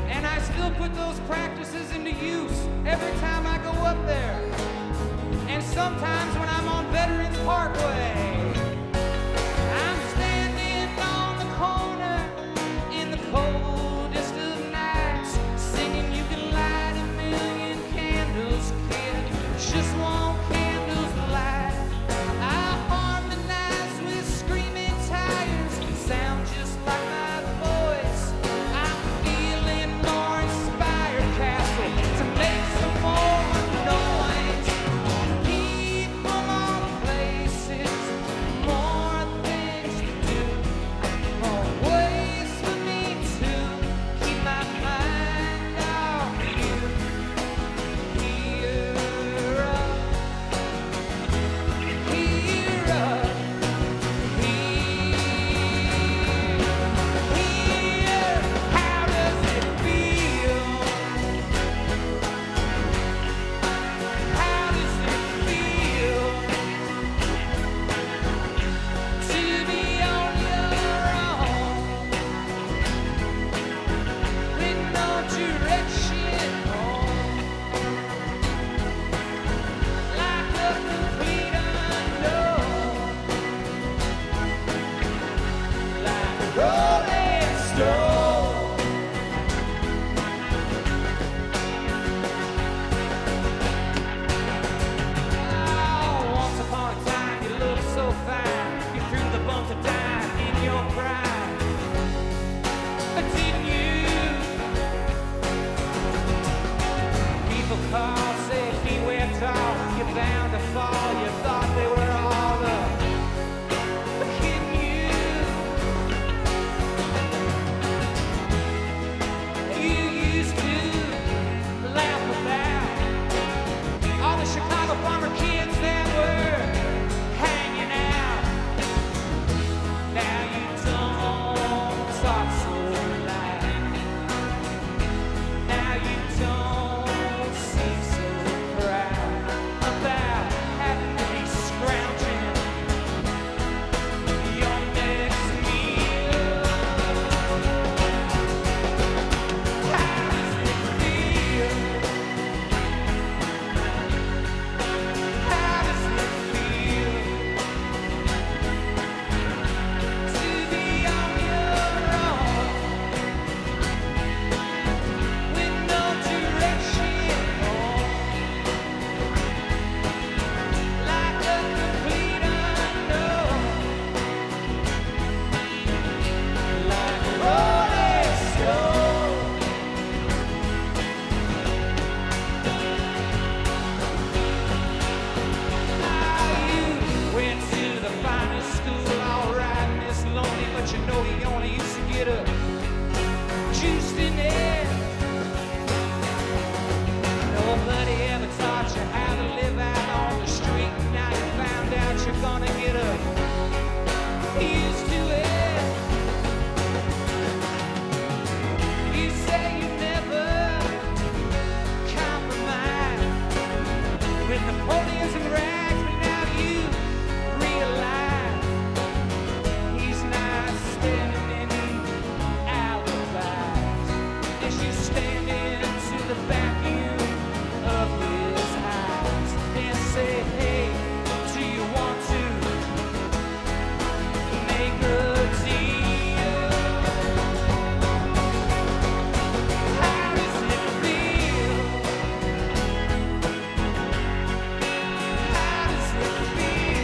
And I still put those practices into use every time I go up there. And sometimes when I'm on Veterans Parkway, I'm standing on the corner in the coldest of nights, singing you can light a million candles, kid, just one candle's light. I harmonize with screaming tires, sound just like my voice. I'm feeling more inspired, Castle, to make some more noise. People, all places, more things to do, more ways for me to keep my mind off you. Here up, here up, here. How does it feel? How does it feel to be on your own with no direction home, like a complete unknown, like a rolling stone? Oh, once upon a time you looked so fine, you threw the bumps of dime in your pride, but didn't you? People call, say beware tall, you're bound to fall. You thought they were all up, but kidding you. You used to laugh about all the Chicago farmer kids that were hanging out. Now you don't talk so loud. Now you don't seem so proud about having to be scrounging your next meal. How does it feel? How does it feel to be on your own with no direction home, like a complete unknown, like a rolling stone? You went to the finest school, all right, Miss Lonely, but you know you only used to get a juiced in it. Nobody ever taught you how to live out on the street. Now you found out you're gonna get used to it. You say you never compromise with Napoleons and rags, but now you realize he's not standing in alibis as you stand into the vacuum of his eyes and say, hey, do you want to make a deal? How does it feel? How does it feel?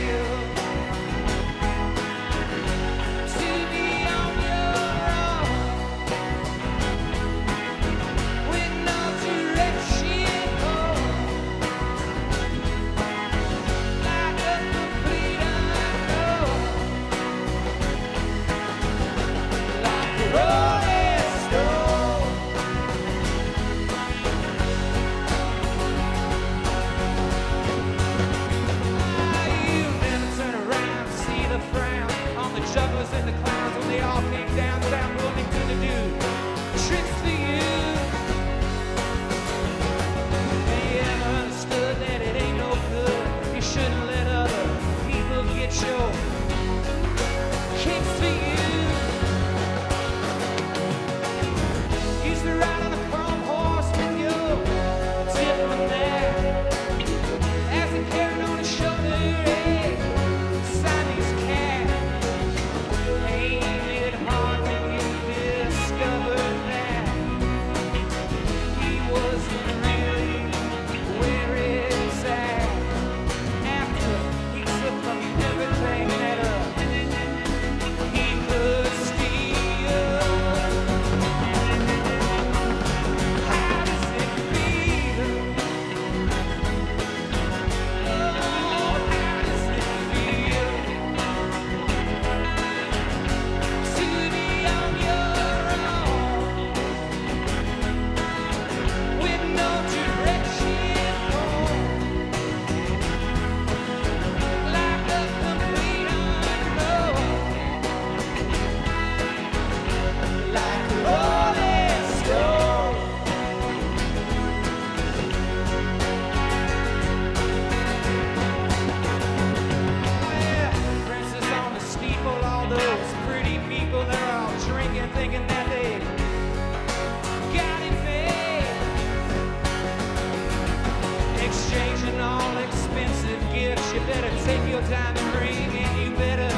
you better take your diamond ring and you better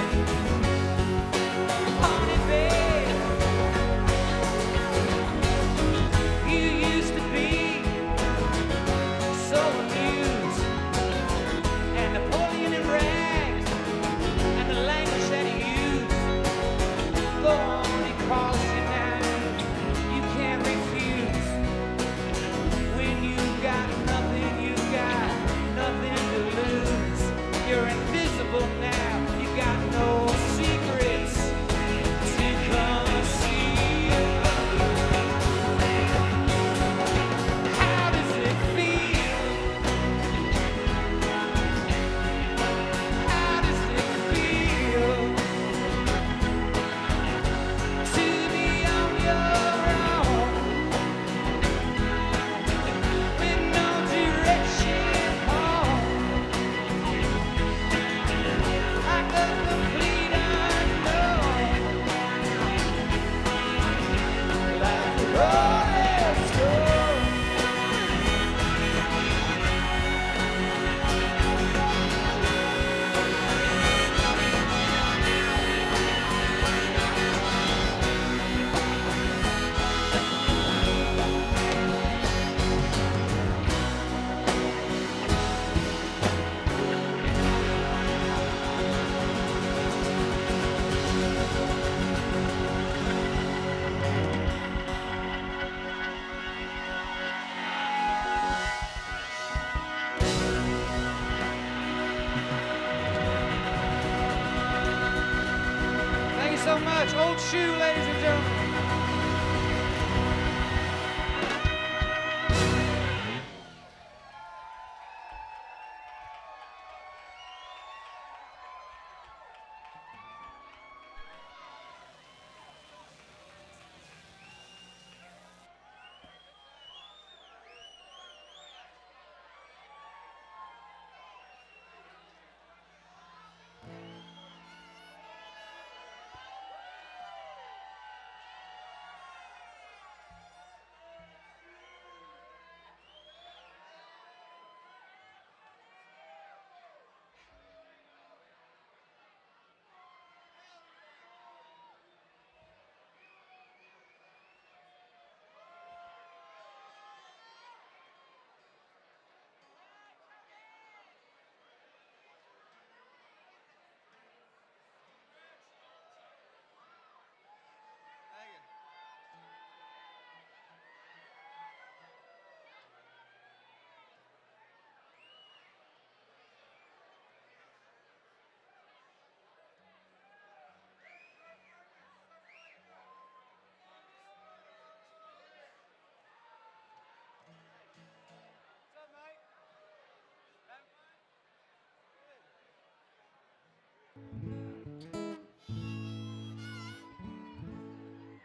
pawn it, babe. You used to be so amused, and Napoleon in rags, and the language that he used. Go on, it calls you now, you can't refuse. When you got nothing, you got nothing to lose. You're invisible now, you got no secrets to conceal. How does it feel? How does it feel to be on your own with no direction home, like a complete unknown, like a rolling stone? Thank you so much. Old Shoe, ladies and gentlemen.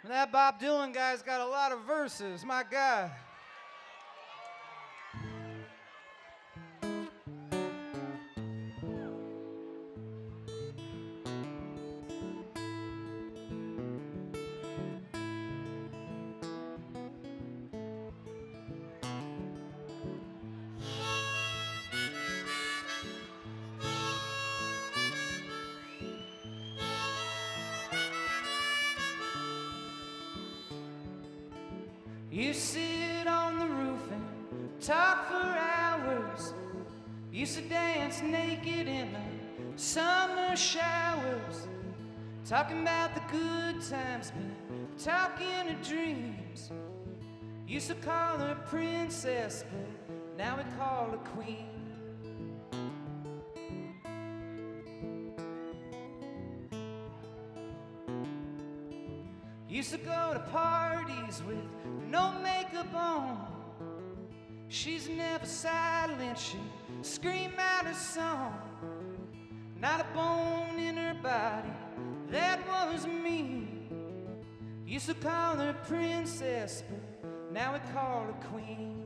That Bob Dylan guy's got a lot of verses, my God. You sit on the roof and talk for hours. Used to dance naked in the summer showers, talking about the good times, but talking of dreams. Used to call her princess, but now we call her queen. Used to go to parties with no makeup on. She's never silent, she scream out her song. Not a bone in her body, that was me. Used to call her princess, but now we call her queen.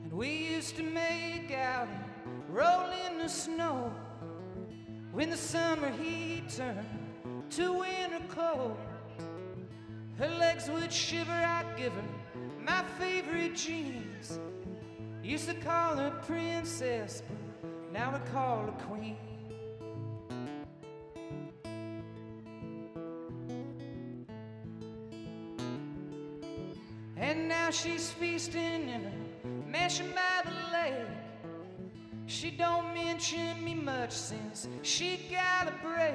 And we used to make out and roll in the snow when the summer heat turned to winter cold. Her legs would shiver, I'd give her my favorite jeans. Used to call her princess, but now I call her queen. And now she's feasting in a mansion by the lake. She don't mention me much since she got a break.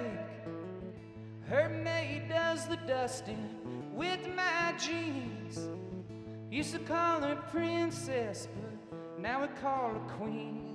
Her maid does the dusting with my jeans. Used to call her princess, but now I call her queen.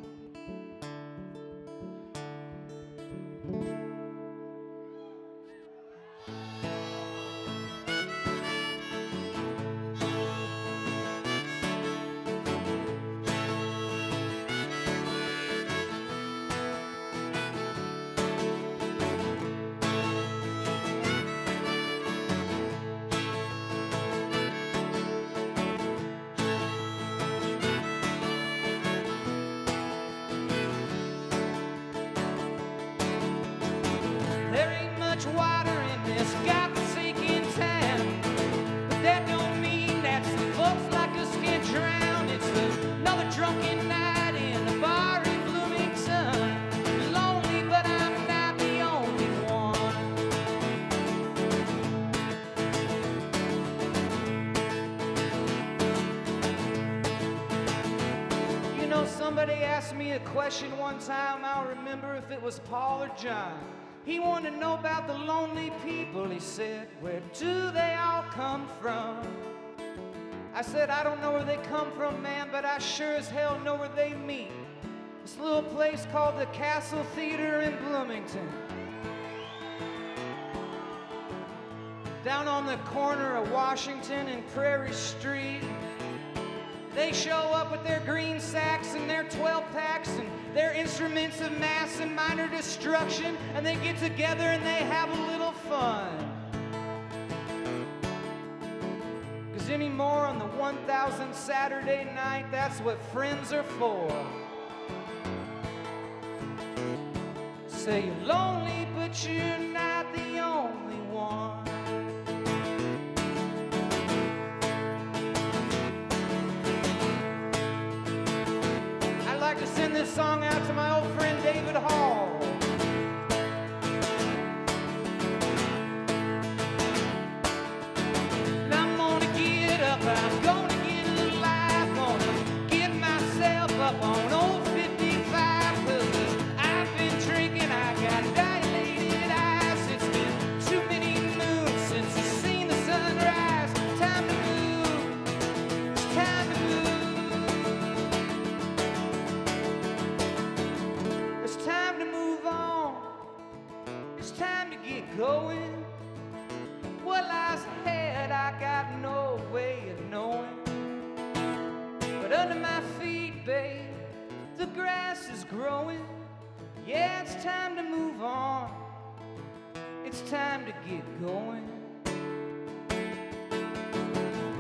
Water in this godforsaken town, but that don't mean that some folks like us can't drown. It's another drunken night in a bar in Bloomington. Lonely, but I'm not the only one. You know, somebody asked me a question one time. I'll remember if it was Paul or John. He wanted to know about the lonely people. He said, where do they all come from? I said, I don't know where they come from, man, but I sure as hell know where they meet. This little place called the Castle Theater in Bloomington. Down on the corner of Washington and Prairie Street. They show up with their green sacks and their 12-packs and their instruments of mass and minor destruction, and they get together and they have a little fun. 'Cause anymore on the 1000th Saturday night, that's what friends are for. Say you're lonely, but you're not the only one. I'd like to send this song out to my old friend David Hall. And I'm gonna get up, I'm gonna get alive, gonna get myself up on old 55, 'cause I've been drinking, I got dilated eyes. It's been too many moons since I've seen the sunrise. Time to move, it's time to move. It's time to move on. It's time to get going. What lies ahead, I got no way of knowing. But under my feet, babe, the grass is growing. Yeah, it's time to move on. It's time to get going.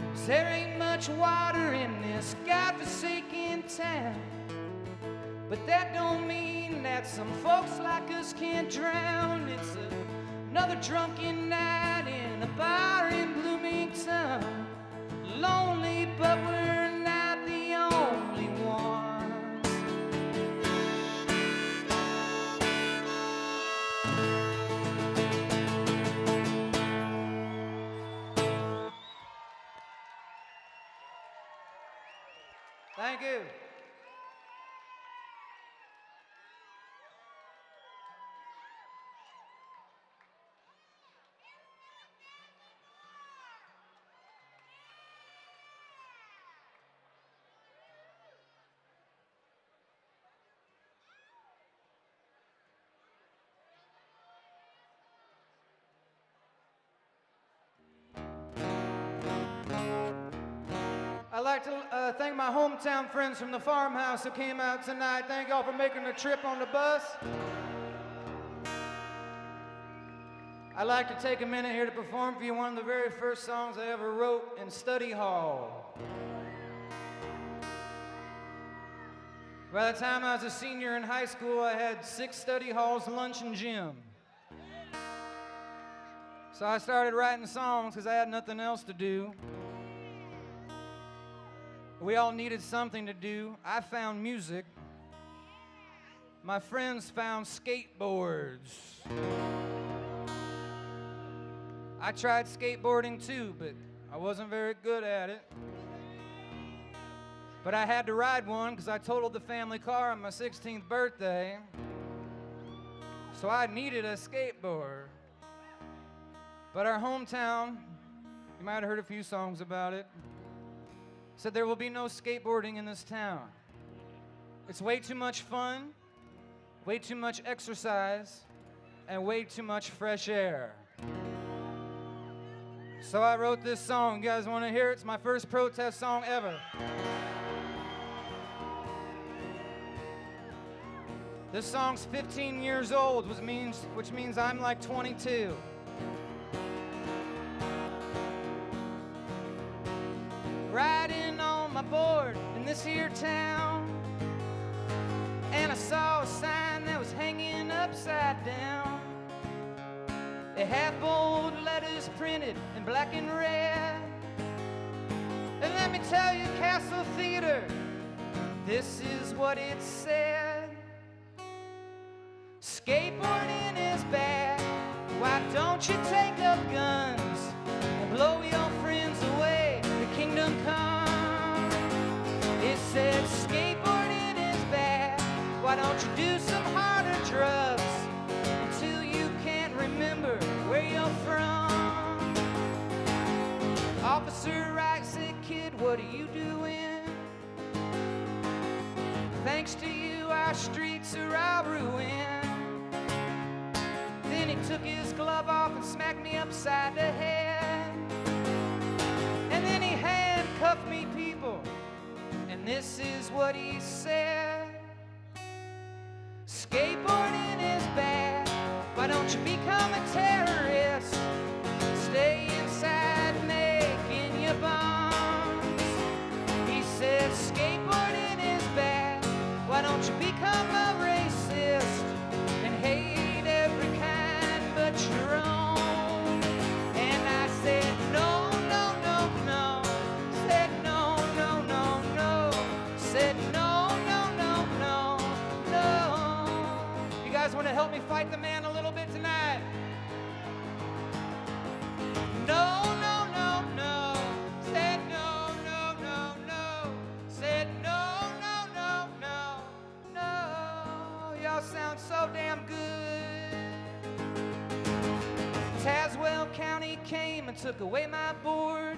'Cause there ain't much water in this godforsaken town, but that don't mean that some folks like us can't drown. It's another drunken night in a bar in Bloomington. Lonely, but we're not the only ones. Thank you. I'd like to thank my hometown friends from the farmhouse who came out tonight. Thank y'all for making the trip on the bus. I'd like to take a minute here to perform for you one of the very first songs I ever wrote in study hall. By the time I was a senior in high school, I had 6 study halls, lunch, and gym. So I started writing songs because I had nothing else to do. We all needed something to do. I found music. My friends found skateboards. I tried skateboarding too, but I wasn't very good at it. But I had to ride one because I totaled the family car on my 16th birthday. So I needed a skateboard. But our hometown, you might have heard a few songs about it, said there will be no skateboarding in this town. It's way too much fun, way too much exercise, and way too much fresh air. So I wrote this song. You guys want to hear it? It's my first protest song ever. This song's 15 years old, which means I'm like 22. Riding on my board in this here town, and I saw a sign that was hanging upside down. It had bold letters printed in black and red. And let me tell you, Castle Theater, this is what it said. Skateboarding is bad. Why don't you take up guns and blow your friends away? The kingdom come. It said skateboarding is bad. Why don't you do some harder drugs until you can't remember where you're from? Officer Wright said, kid, what are you doing? Thanks to you, our streets are all ruined. Then he took his glove off and smacked me upside the head. And then he handcuffed me, people, and this is what he said. Skateboarding is bad. Why don't you become a terrorist? Stay inside making your bombs. He said skateboarding is bad. Why don't you become a racist and hate every kind but your own? And I said no, no, no, no. Said no, no, no, no. Said no, no, no, no, no. You guys want to help me fight the man a little bit tonight? No, no, no, no. Said no, no, no, no. Said no, no, no, no, no. Y'all sound so damn good. Tazewell County came and took away my board.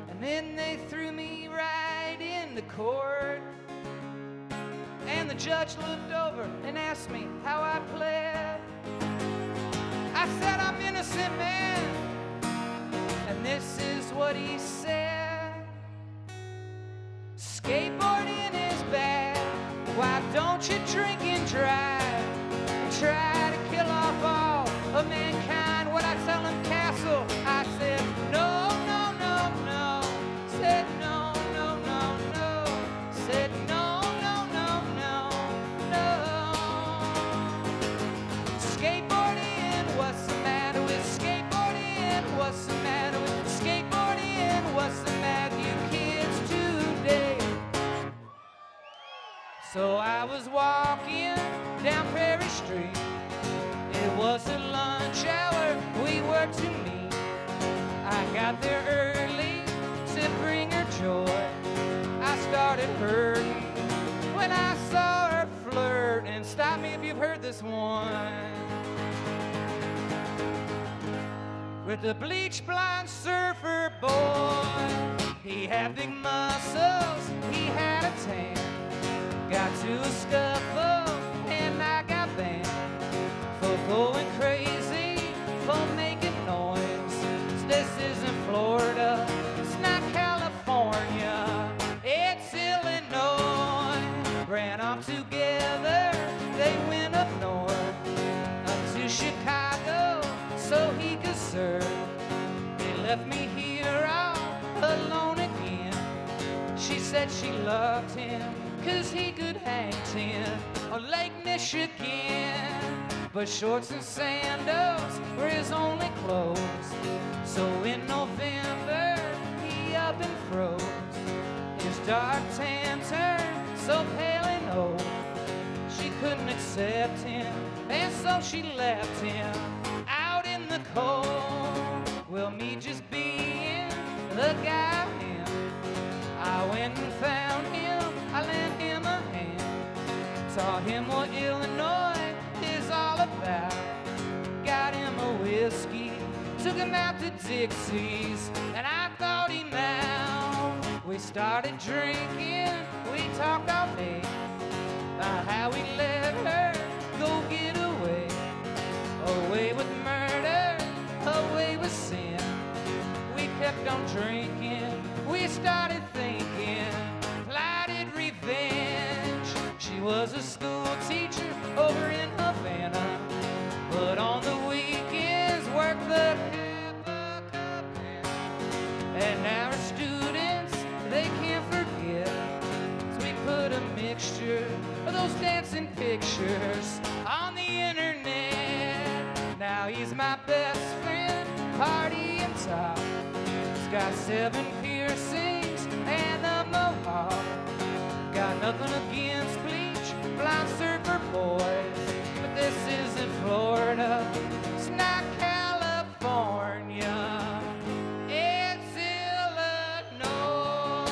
And then they threw me right into court. And the judge looked over and asked me how I pled. I said I'm innocent, man. And this is what he said. Skateboarding is bad. Why don't you drink and drive and try to kill off all of mankind? What I tell him, Castle, I said no, no, no, no. Said no, no, no, no. Said no, no, no, no, no. Skateboarding, what's the matter with skateboarding? What's the matter with skateboarding? What's the matter with you kids today? So I was walking down Prairie Street. It was a lunch hour, we were to meet. I got there early to bring her joy. I started hurting when I saw her flirting. Stop me if you've heard this one. With the bleach blonde surfer boy. He had big muscles, he had a tan. Got to a scuffle and I got banned for going crazy, for making noise. This isn't Florida, it's not California, it's Illinois. Ran off together, they went up north, up to Chicago, so he could serve. They left me here all alone again. She said she loved him, 'cause he could hang 10 on Lake Michigan. but shorts and sandals were his only clothes. So in November, he up and froze. His dark tan turned so pale and old, she couldn't accept him, and so she left him out in the cold. Well, me just being the guy I am, I went and found him, I lent him a hand, taught him what Illinois is all about, got him a whiskey, took him out to Dixie's, and I thought him out. We started drinking, we talked all day about how we let her go get away, away with murder, away with sin. We kept on drinking, we started thinking, plotted revenge. She was a school teacher over in Havana, but on the weekends worked the Kappa Kappa. And now her students, they can't forget, so we put a mixture of those dancing pictures on the internet. Now he's my best friend, party and top. He's got 7 piercings and a mohawk. Got nothing against bleach, blonde surfer boys, but this isn't Florida, it's not California, it's Illinois.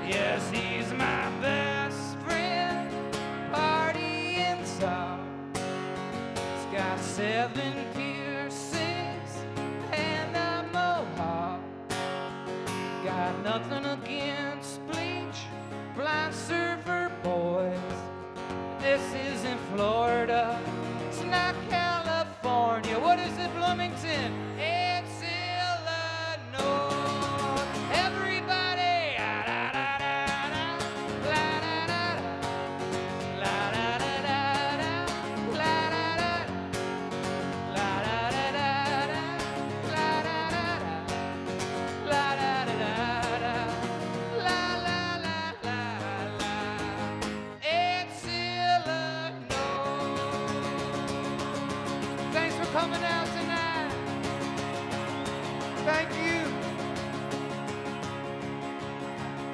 Yes, he's my best friend, party and top. He's got 7 piercings and a mohawk. Got nothing against bleach, blind surfer boys. This isn't Florida, it's not California. What is it, Bloomington? It's Illinois. Everybody, la da da da da, la da da da, la da da da da, la da da da, la da da da da, la da da da, la da da da da, la la la la la. It's Illinois. Thanks for coming out tonight. Thank you.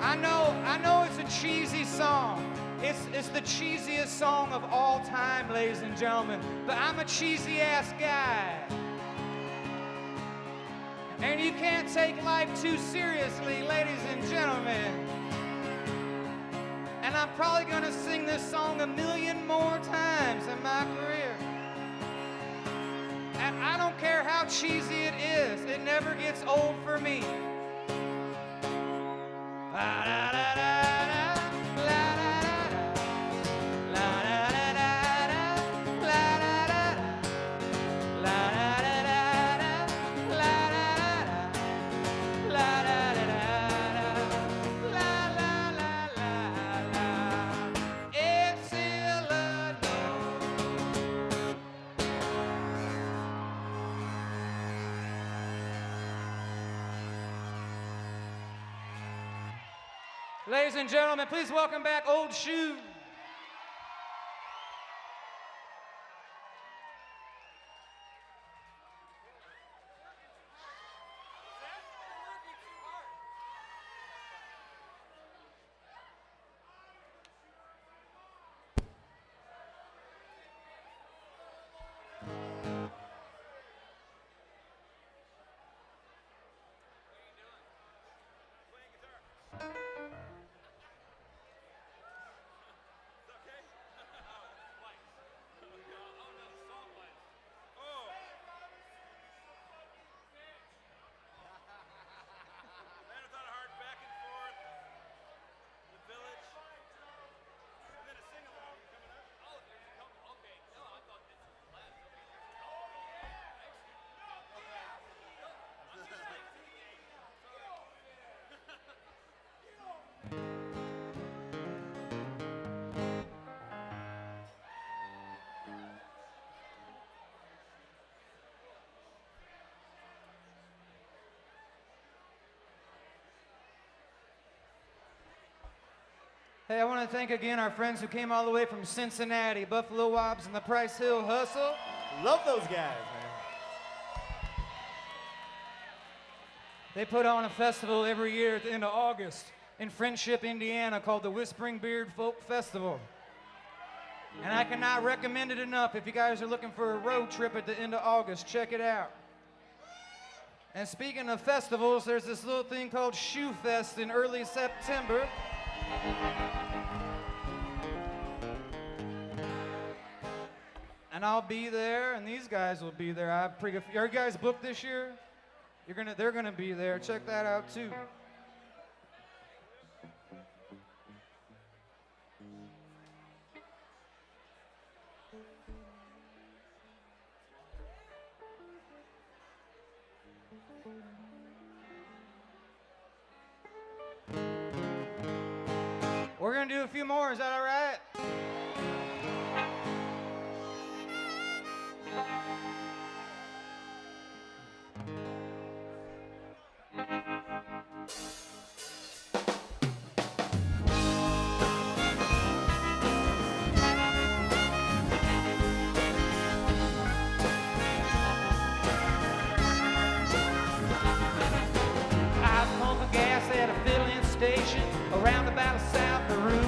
I know it's a cheesy song. It's the cheesiest song of all time, ladies and gentlemen. But I'm a cheesy ass guy. And you can't take life too seriously, ladies and gentlemen. And I'm probably gonna sing this song 1,000,000 more times in my career. And I don't care how cheesy it is, it never gets old for me. La da da da da, la da da da, la da da da da, la da da da, la da da da da, la da da da, la da da da da, la la la la la. It's Illinois. Ladies and gentlemen, please welcome back Old Shoe. Hey, I want to thank again our friends who came all the way from Cincinnati, Buffalo Wobbs and the Price Hill Hustle. Love those guys, man. They put on a festival every year at the end of August in Friendship, Indiana called the Whispering Beard Folk Festival. And I cannot recommend it enough. If you guys are looking for a road trip at the end of August, check it out. And speaking of festivals, there's this little thing called Shoe Fest in early September. And I'll be there, and these guys will be there. I have pretty good. Are you guys booked this year? They're gonna be there. Check that out too. We're gonna do a few more. Is that all right? I was pumping gas at a filling station around about South Peru.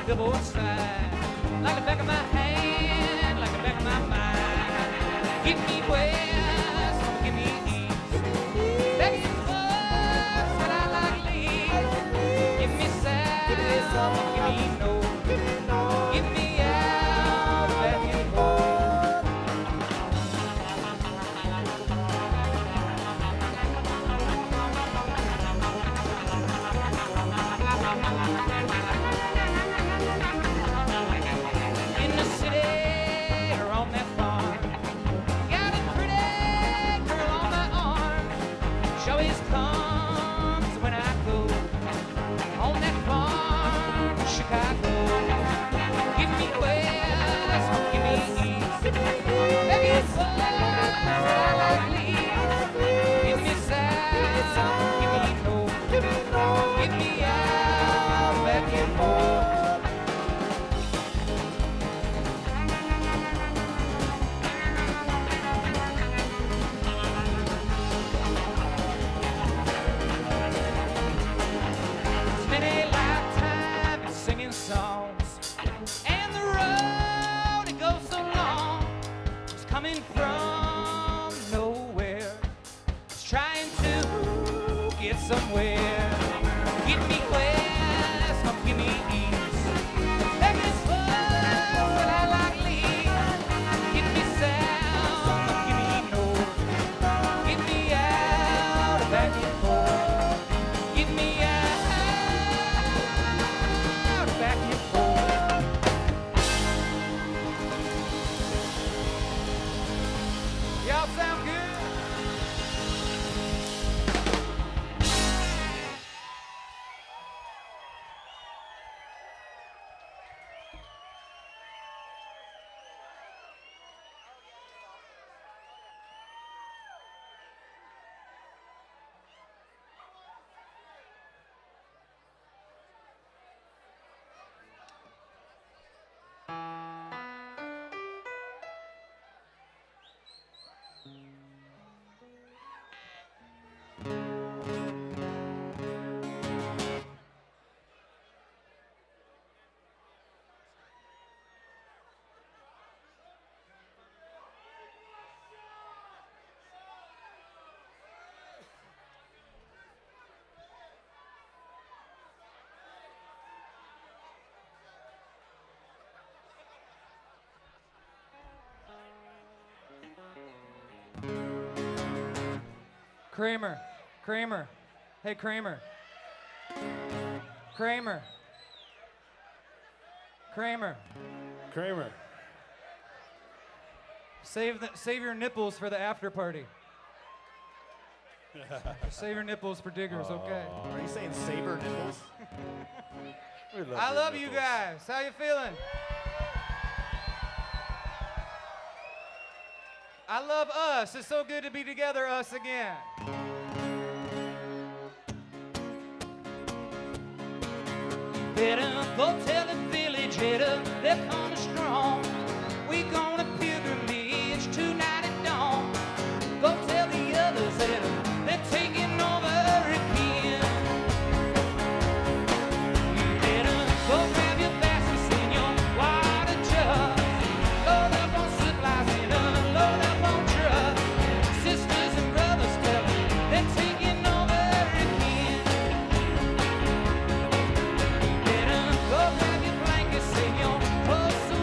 double side, like the back of my hand, like the back of my mind. Give me west, give me east. Back and forth, but I like leave. Give me south, give me north. Give me out, back and forth. In the city or on that farm, got a pretty girl on my arm. She always comes when I go on that farm in Chicago. Give me west, give me east. Baby, it's fun, I like leave. Give me south, give me north. Give me out, back and forth. Spent a lifetime singing songs, and the road it goes so long. It's coming from nowhere. It's trying to get somewhere. Give me west, or give me east. Back and forth, but I like leave. Give me south, or give me north. Give me out, back and forth. Give me out, back and forth. Y'all sound good? Kramer, Kramer, hey Kramer, Kramer, Kramer. Kramer. Save your nipples for the after party. Save your nipples for diggers, okay? Are you saying saber nipples? I love you guys. How you feeling? I love us. It's so good to be together, us again. Better go tell the village header they're coming strong. We gonna pilgrimage tonight at dawn. Go tell the others that they're taking over again. You better go grab your baskets and your water jug. Load up on supplies and load up on trucks. Sisters and brothers tell them they're taking over again. Better go grab your blankets and your clothes.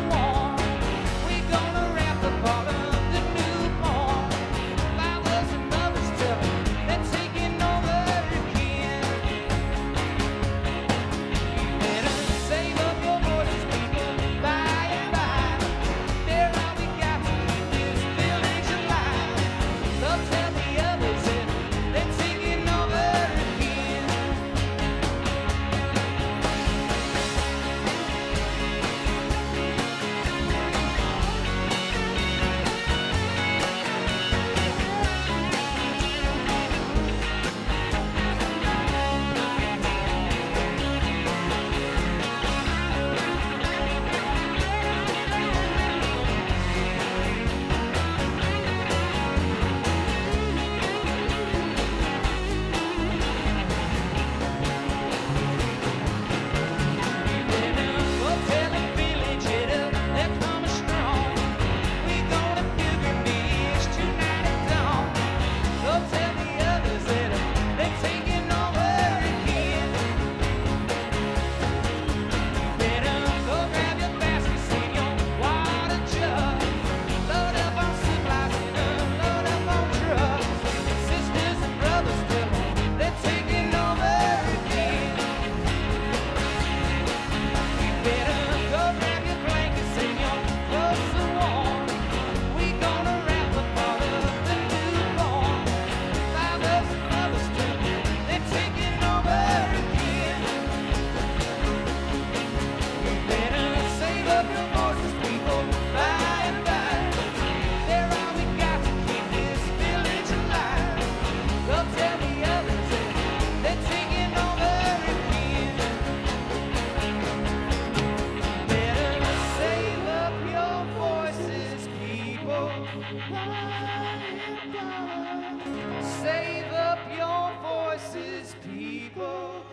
Save up your voices, people.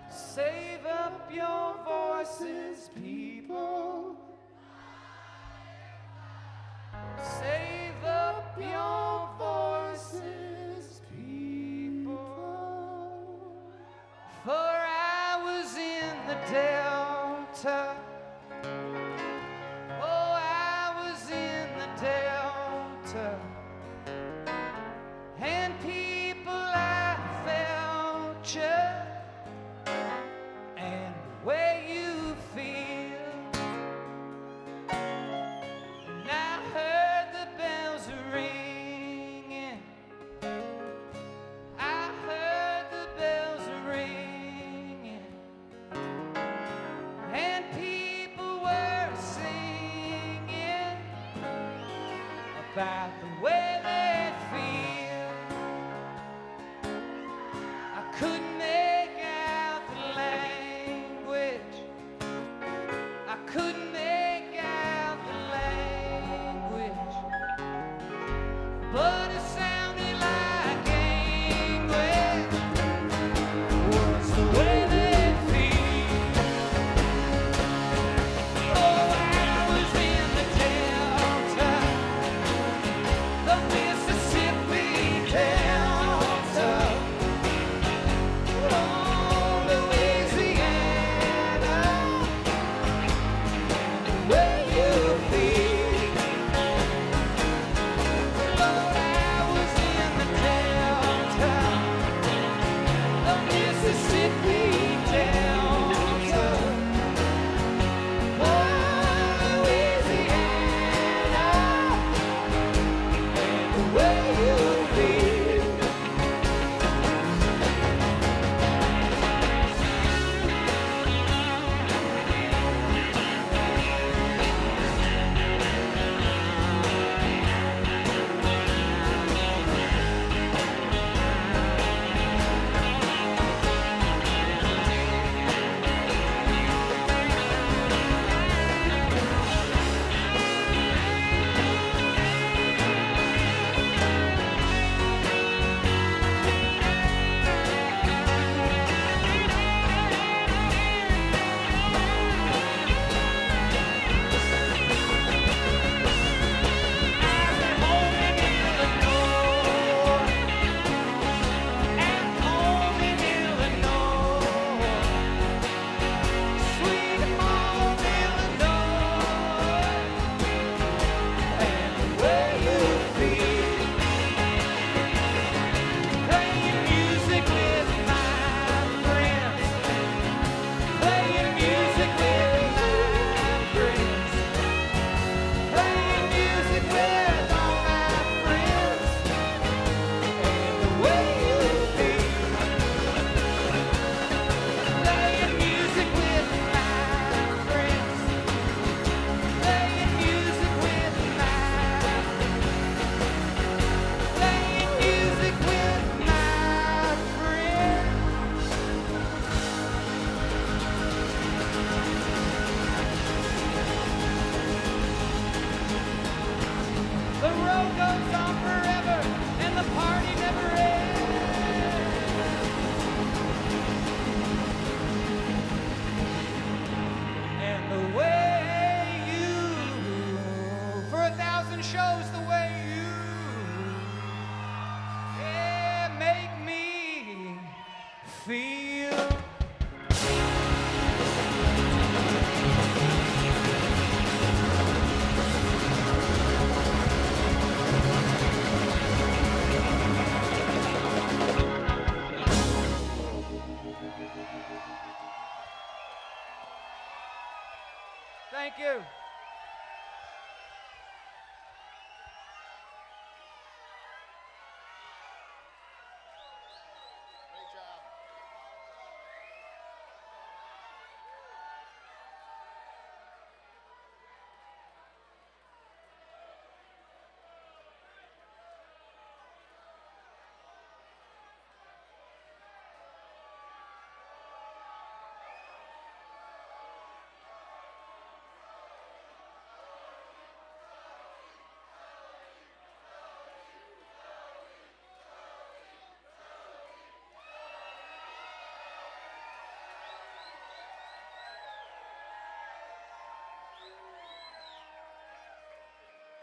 Save up your voices, people. Save up your voices, people. For I was in the Delta. Oh, I was in the Delta. And people, I felt you. And the way you feel. And I heard the bells ringing. I heard the bells ringing. And people were singing about the way they feel. I couldn't make out the language. I couldn't make out the language. But it sounded like English. Was the way they feel. Oh, I was in the Delta, the Mississippi Delta. Oh, Louisiana, where you feel. Lord, I was in the Delta, the Mississippi Delta. Oh, Louisiana, where you feel. The road goes on forever, and the party never ends. And the way you, for 1,000 shows, the way you, yeah, make me feel. Thank you. Great job.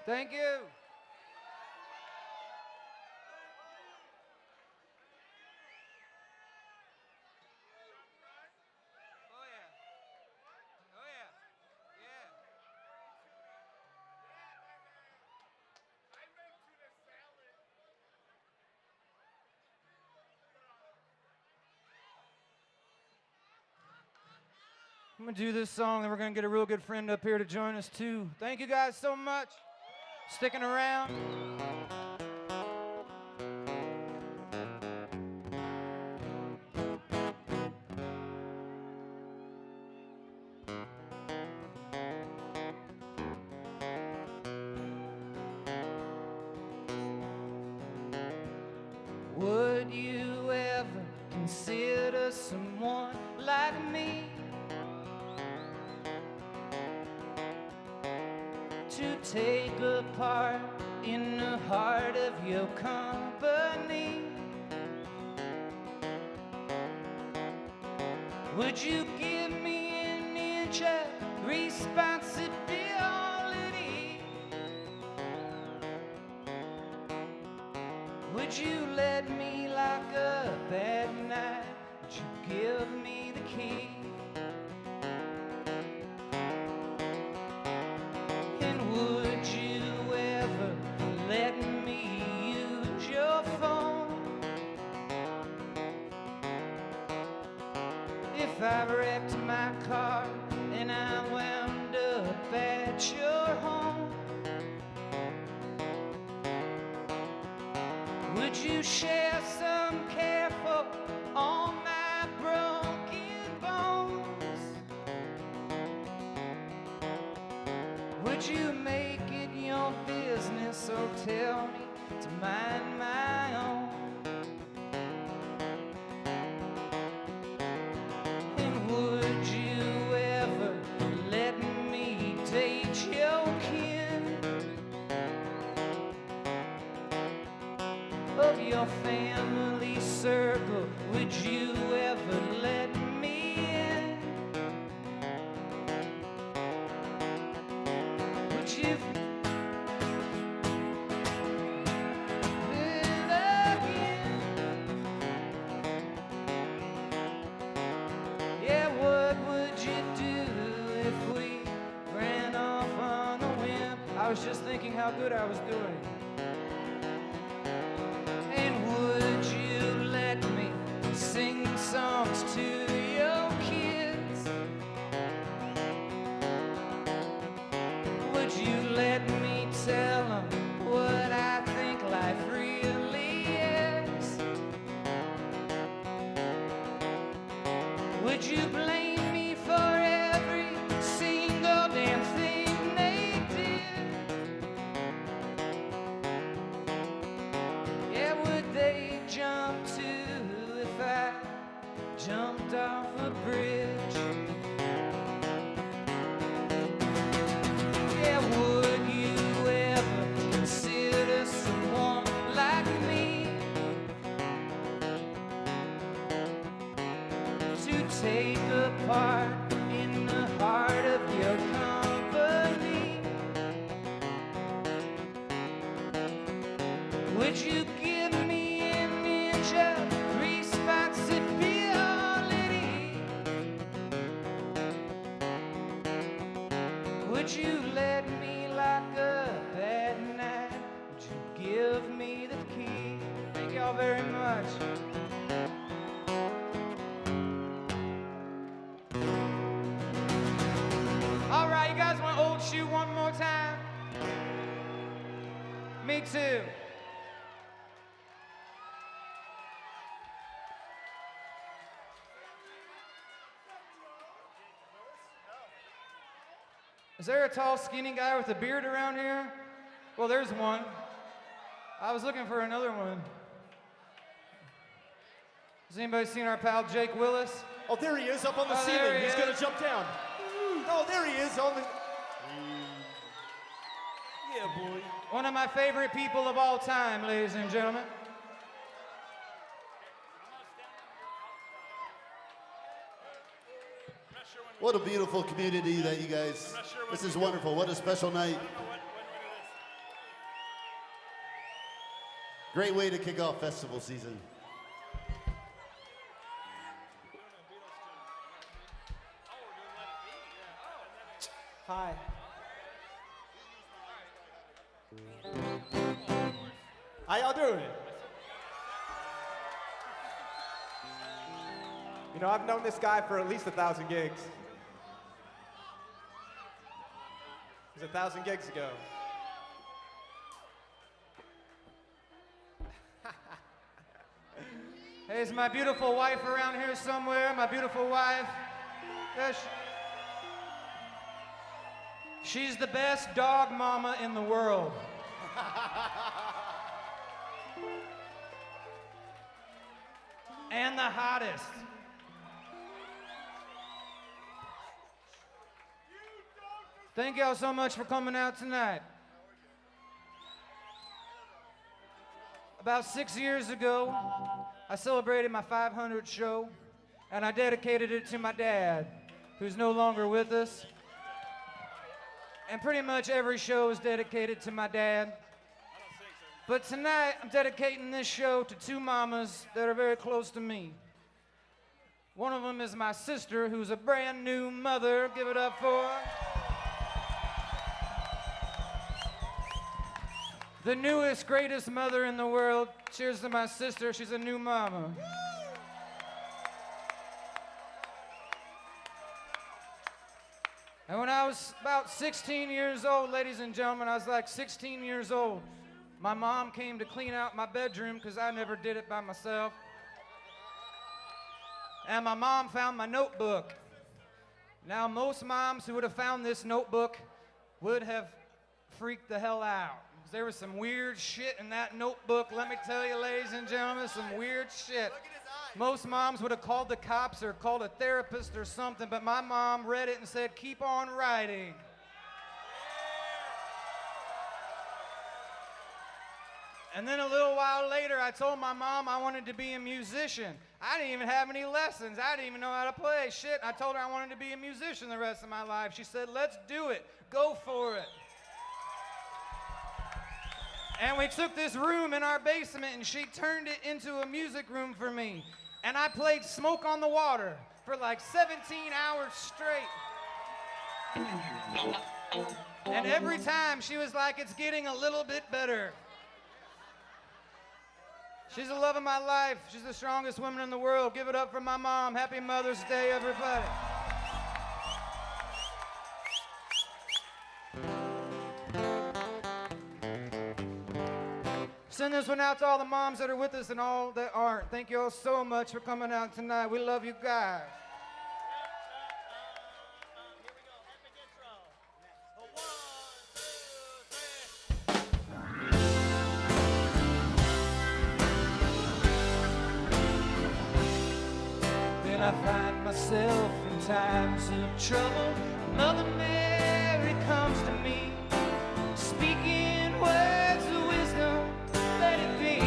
Thank you. Oh, yeah. Oh, yeah. Yeah. I'm going to do this song, and we're going to get a real good friend up here to join us, too. Thank you guys so much for sticking around. Would you ever consider someone like me to take a part in the heart of your company? Would you give me an inch of responsibility? Would you let me lock up at night? Would you give me the key? And would you ever let me use your phone? If I wrecked my car and I wound up at your home, would you share some care for all my broken bones? Would you make it your business or tell me to mind my own? And would you ever let me date your kin? Of your family circle, would you ever let me in? Would you live again? Yeah, what would you do if we ran off on a whim? I was just thinking how good I was doing. Would you let me sing songs to your kids? Would you let me tell them what I think life really is? Would you blame me for every single damn thing they did? Yeah, would they jump too if I jumped off a bridge? Yeah, would you ever consider someone like me to take a part in the heart of your company? Would you give me an inch of responsibility? Would you let me lock up at night? Would you give me the key? Thank y'all very much. All right, you guys want Old Shoe one more time? Me too. Is there a tall, skinny guy with a beard around here? Well, there's one. I was looking for another one. Has anybody seen our pal Jake Willis? Oh, there he is up on the Oh, there ceiling. he He's is. going to jump down. Oh, there he is on the... Yeah, boy. One of my favorite people of all time, ladies and gentlemen. What a beautiful community that you guys, this is wonderful. What a special night. Great way to kick off festival season. Hi. How y'all doing? You know, I've known this guy for at least 1,000 gigs. It was 1,000 gigs ago. Hey, is my beautiful wife around here somewhere? My beautiful wife? Yes. She's the best dog mama in the world. And the hottest. Thank y'all so much for coming out tonight. About 6 years ago, I celebrated my 500th show, and I dedicated it to my dad, who's no longer with us. And pretty much every show is dedicated to my dad. But tonight, I'm dedicating this show to two mamas that are very close to me. One of them is my sister, who's a brand new mother. Give it up for her. The newest, greatest mother in the world. Cheers to my sister. She's a new mama. And when I was about 16 years old, ladies and gentlemen, I was like 16 years old. My mom came to clean out my bedroom because I never did it by myself. And my mom found my notebook. Now, most moms who would have found this notebook would have freaked the hell out. There was some weird shit in that notebook, let me tell you, ladies and gentlemen, some weird shit. Most moms would have called the cops or called a therapist or something, but my mom read it and said, keep on writing. And then a little while later, I told my mom I wanted to be a musician. I didn't even have any lessons. I didn't even know how to play. Shit, I told her I wanted to be a musician the rest of my life. She said, let's do it. Go for it. And we took this room in our basement and she turned it into a music room for me. And I played Smoke on the Water for like 17 hours straight. And every time she was like, it's getting a little bit better. She's the love of my life. She's the strongest woman in the world. Give it up for my mom. Happy Mother's Day, everybody. Send this one out to all the moms that are with us and all that aren't. Thank you all so much for coming out tonight. We love you guys. Then I find myself in times of trouble. Mother Mary comes to me, speaking words of wisdom. Let it be.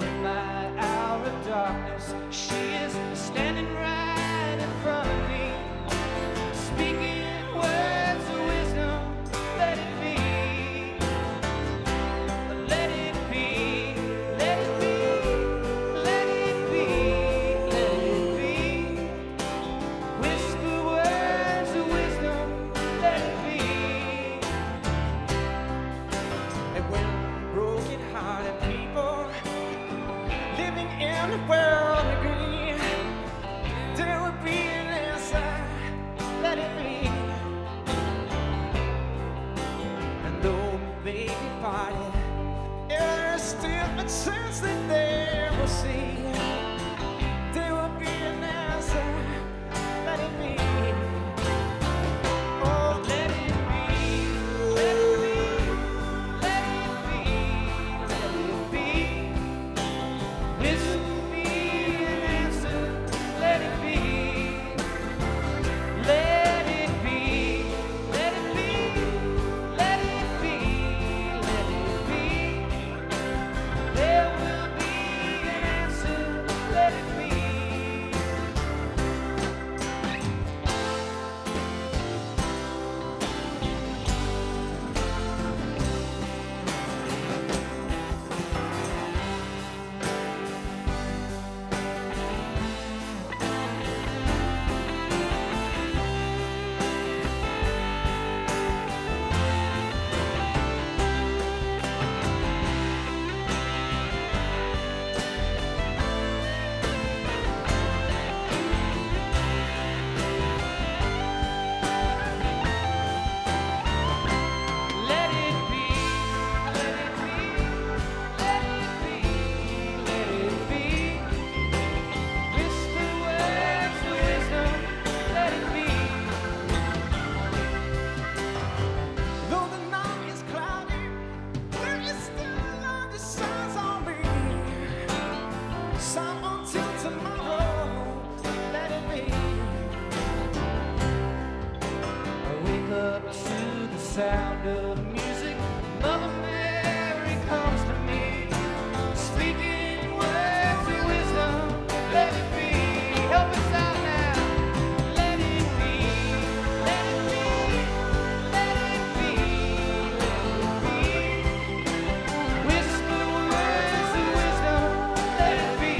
In my hour of darkness, she is standing right in front of me, speaking words of wisdom. Let it be. Let it be. Let it be. Let it be. Let it be. Whisper words of wisdom. Let it be. And when broken-hearted people living in the world agree, there will be an answer. Let it be. And though they departed, there is still a chance that they will see. There will be an answer. Let it be. Oh, Let it be. Let it be. Let it be. Let it be. Whisper me an answer. Let it be. Let it be. Let it be. Let it be. Let it be. There will be an answer. up to the sound of music. Mother Mary comes to me, speaking words of wisdom. Let it be. Help us out now. Let it be. Let it be. Let it be. Let it be. Whisper words of wisdom. Let it be.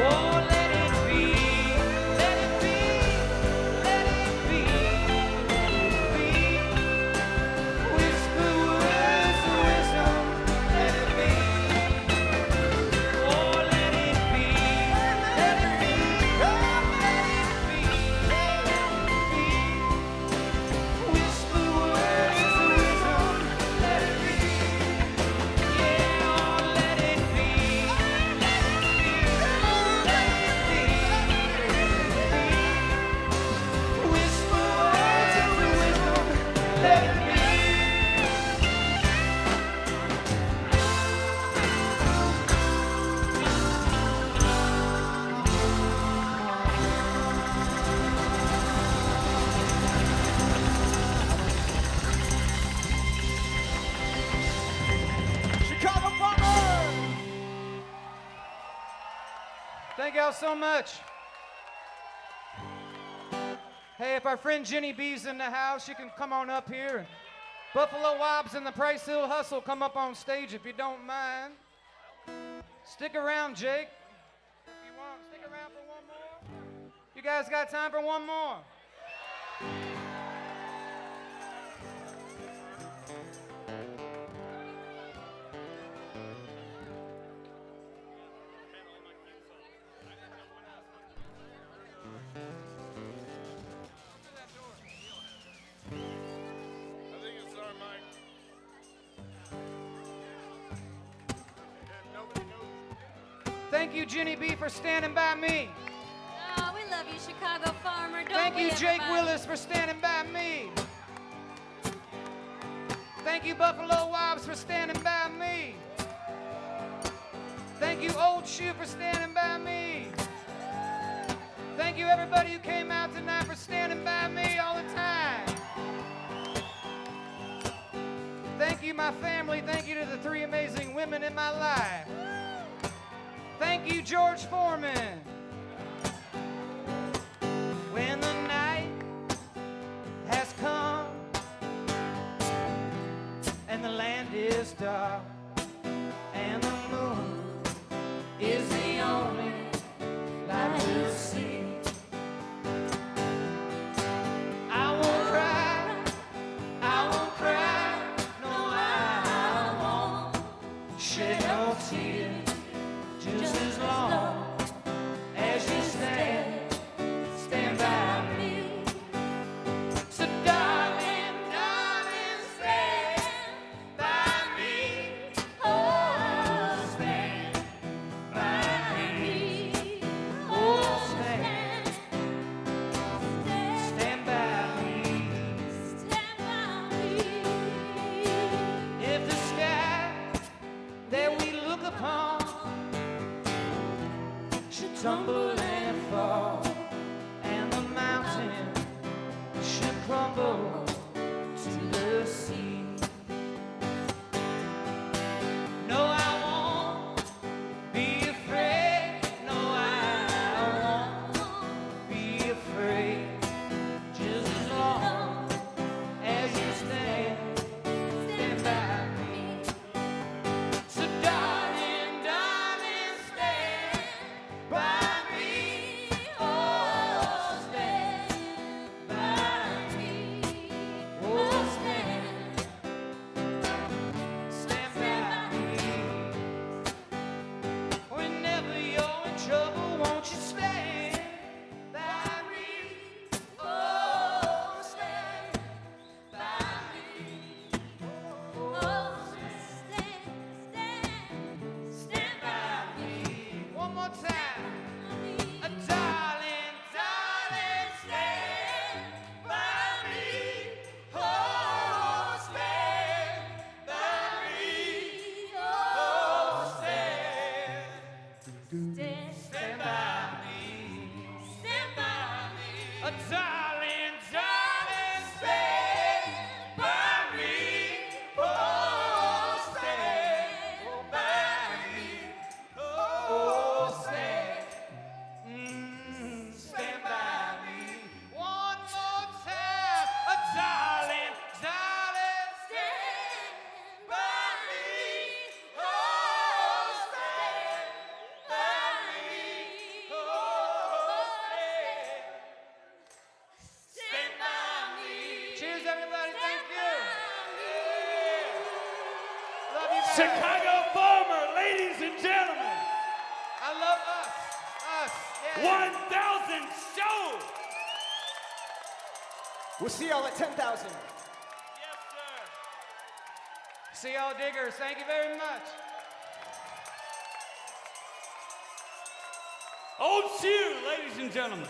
Oh, let it be. Let it be. Let it be. Let it be. Whisper words of wisdom. Let it be. Oh, let it be. Let it be. Oh, let it be. Let it be. Whisper words of wisdom. Let it be. Yeah, oh, let it be. Let it be. Let it be. Whisper words of wisdom. Let it be. Chicago Farmer! Thank y'all so much. Hey, if our friend Jenny B's in the house, she can come on up here. Buffalo Wobbs and the Price Hill Hustle, come up on stage if you don't mind. Stick around, Jake. If you want, stick around for one more. You guys got time for one more? I think it's our mic. Nobody knows. Thank you, Jenny B, for standing by me. Oh, we love you, Chicago Farmer. Don't Thank we, you, Jake everybody? Willis, for standing by me. Thank you, Buffalo Wobbs, for standing by me. Thank you, Old Shoe, for standing by me. Thank you, everybody who came out tonight, for standing by me all the time. Thank you, my family. Thank you to the three amazing women in my life. Thank you, George Foreman. When the night has come and the land is dark and the moon is the only light we'll see, I won't cry, I won't cry, no, I won't shed no tears, just as long as you stand by me. So darling, darling, stand by me. Oh, stand by me. Oh, stand by me. If the sky that we look upon should tumble and fall, and the mountain should crumble to the sea, no, I won't be afraid. No, I won't be afraid. Just as long as you stand by me. So darling, darling, stand by me. Oh, stand by me. Chicago Farmer, ladies and gentlemen. I love us. Us. Yeah. 1,000 shows. We'll see y'all at 10,000. Yes, sir. See y'all diggers. Thank you very much. Old Shoe, ladies and gentlemen.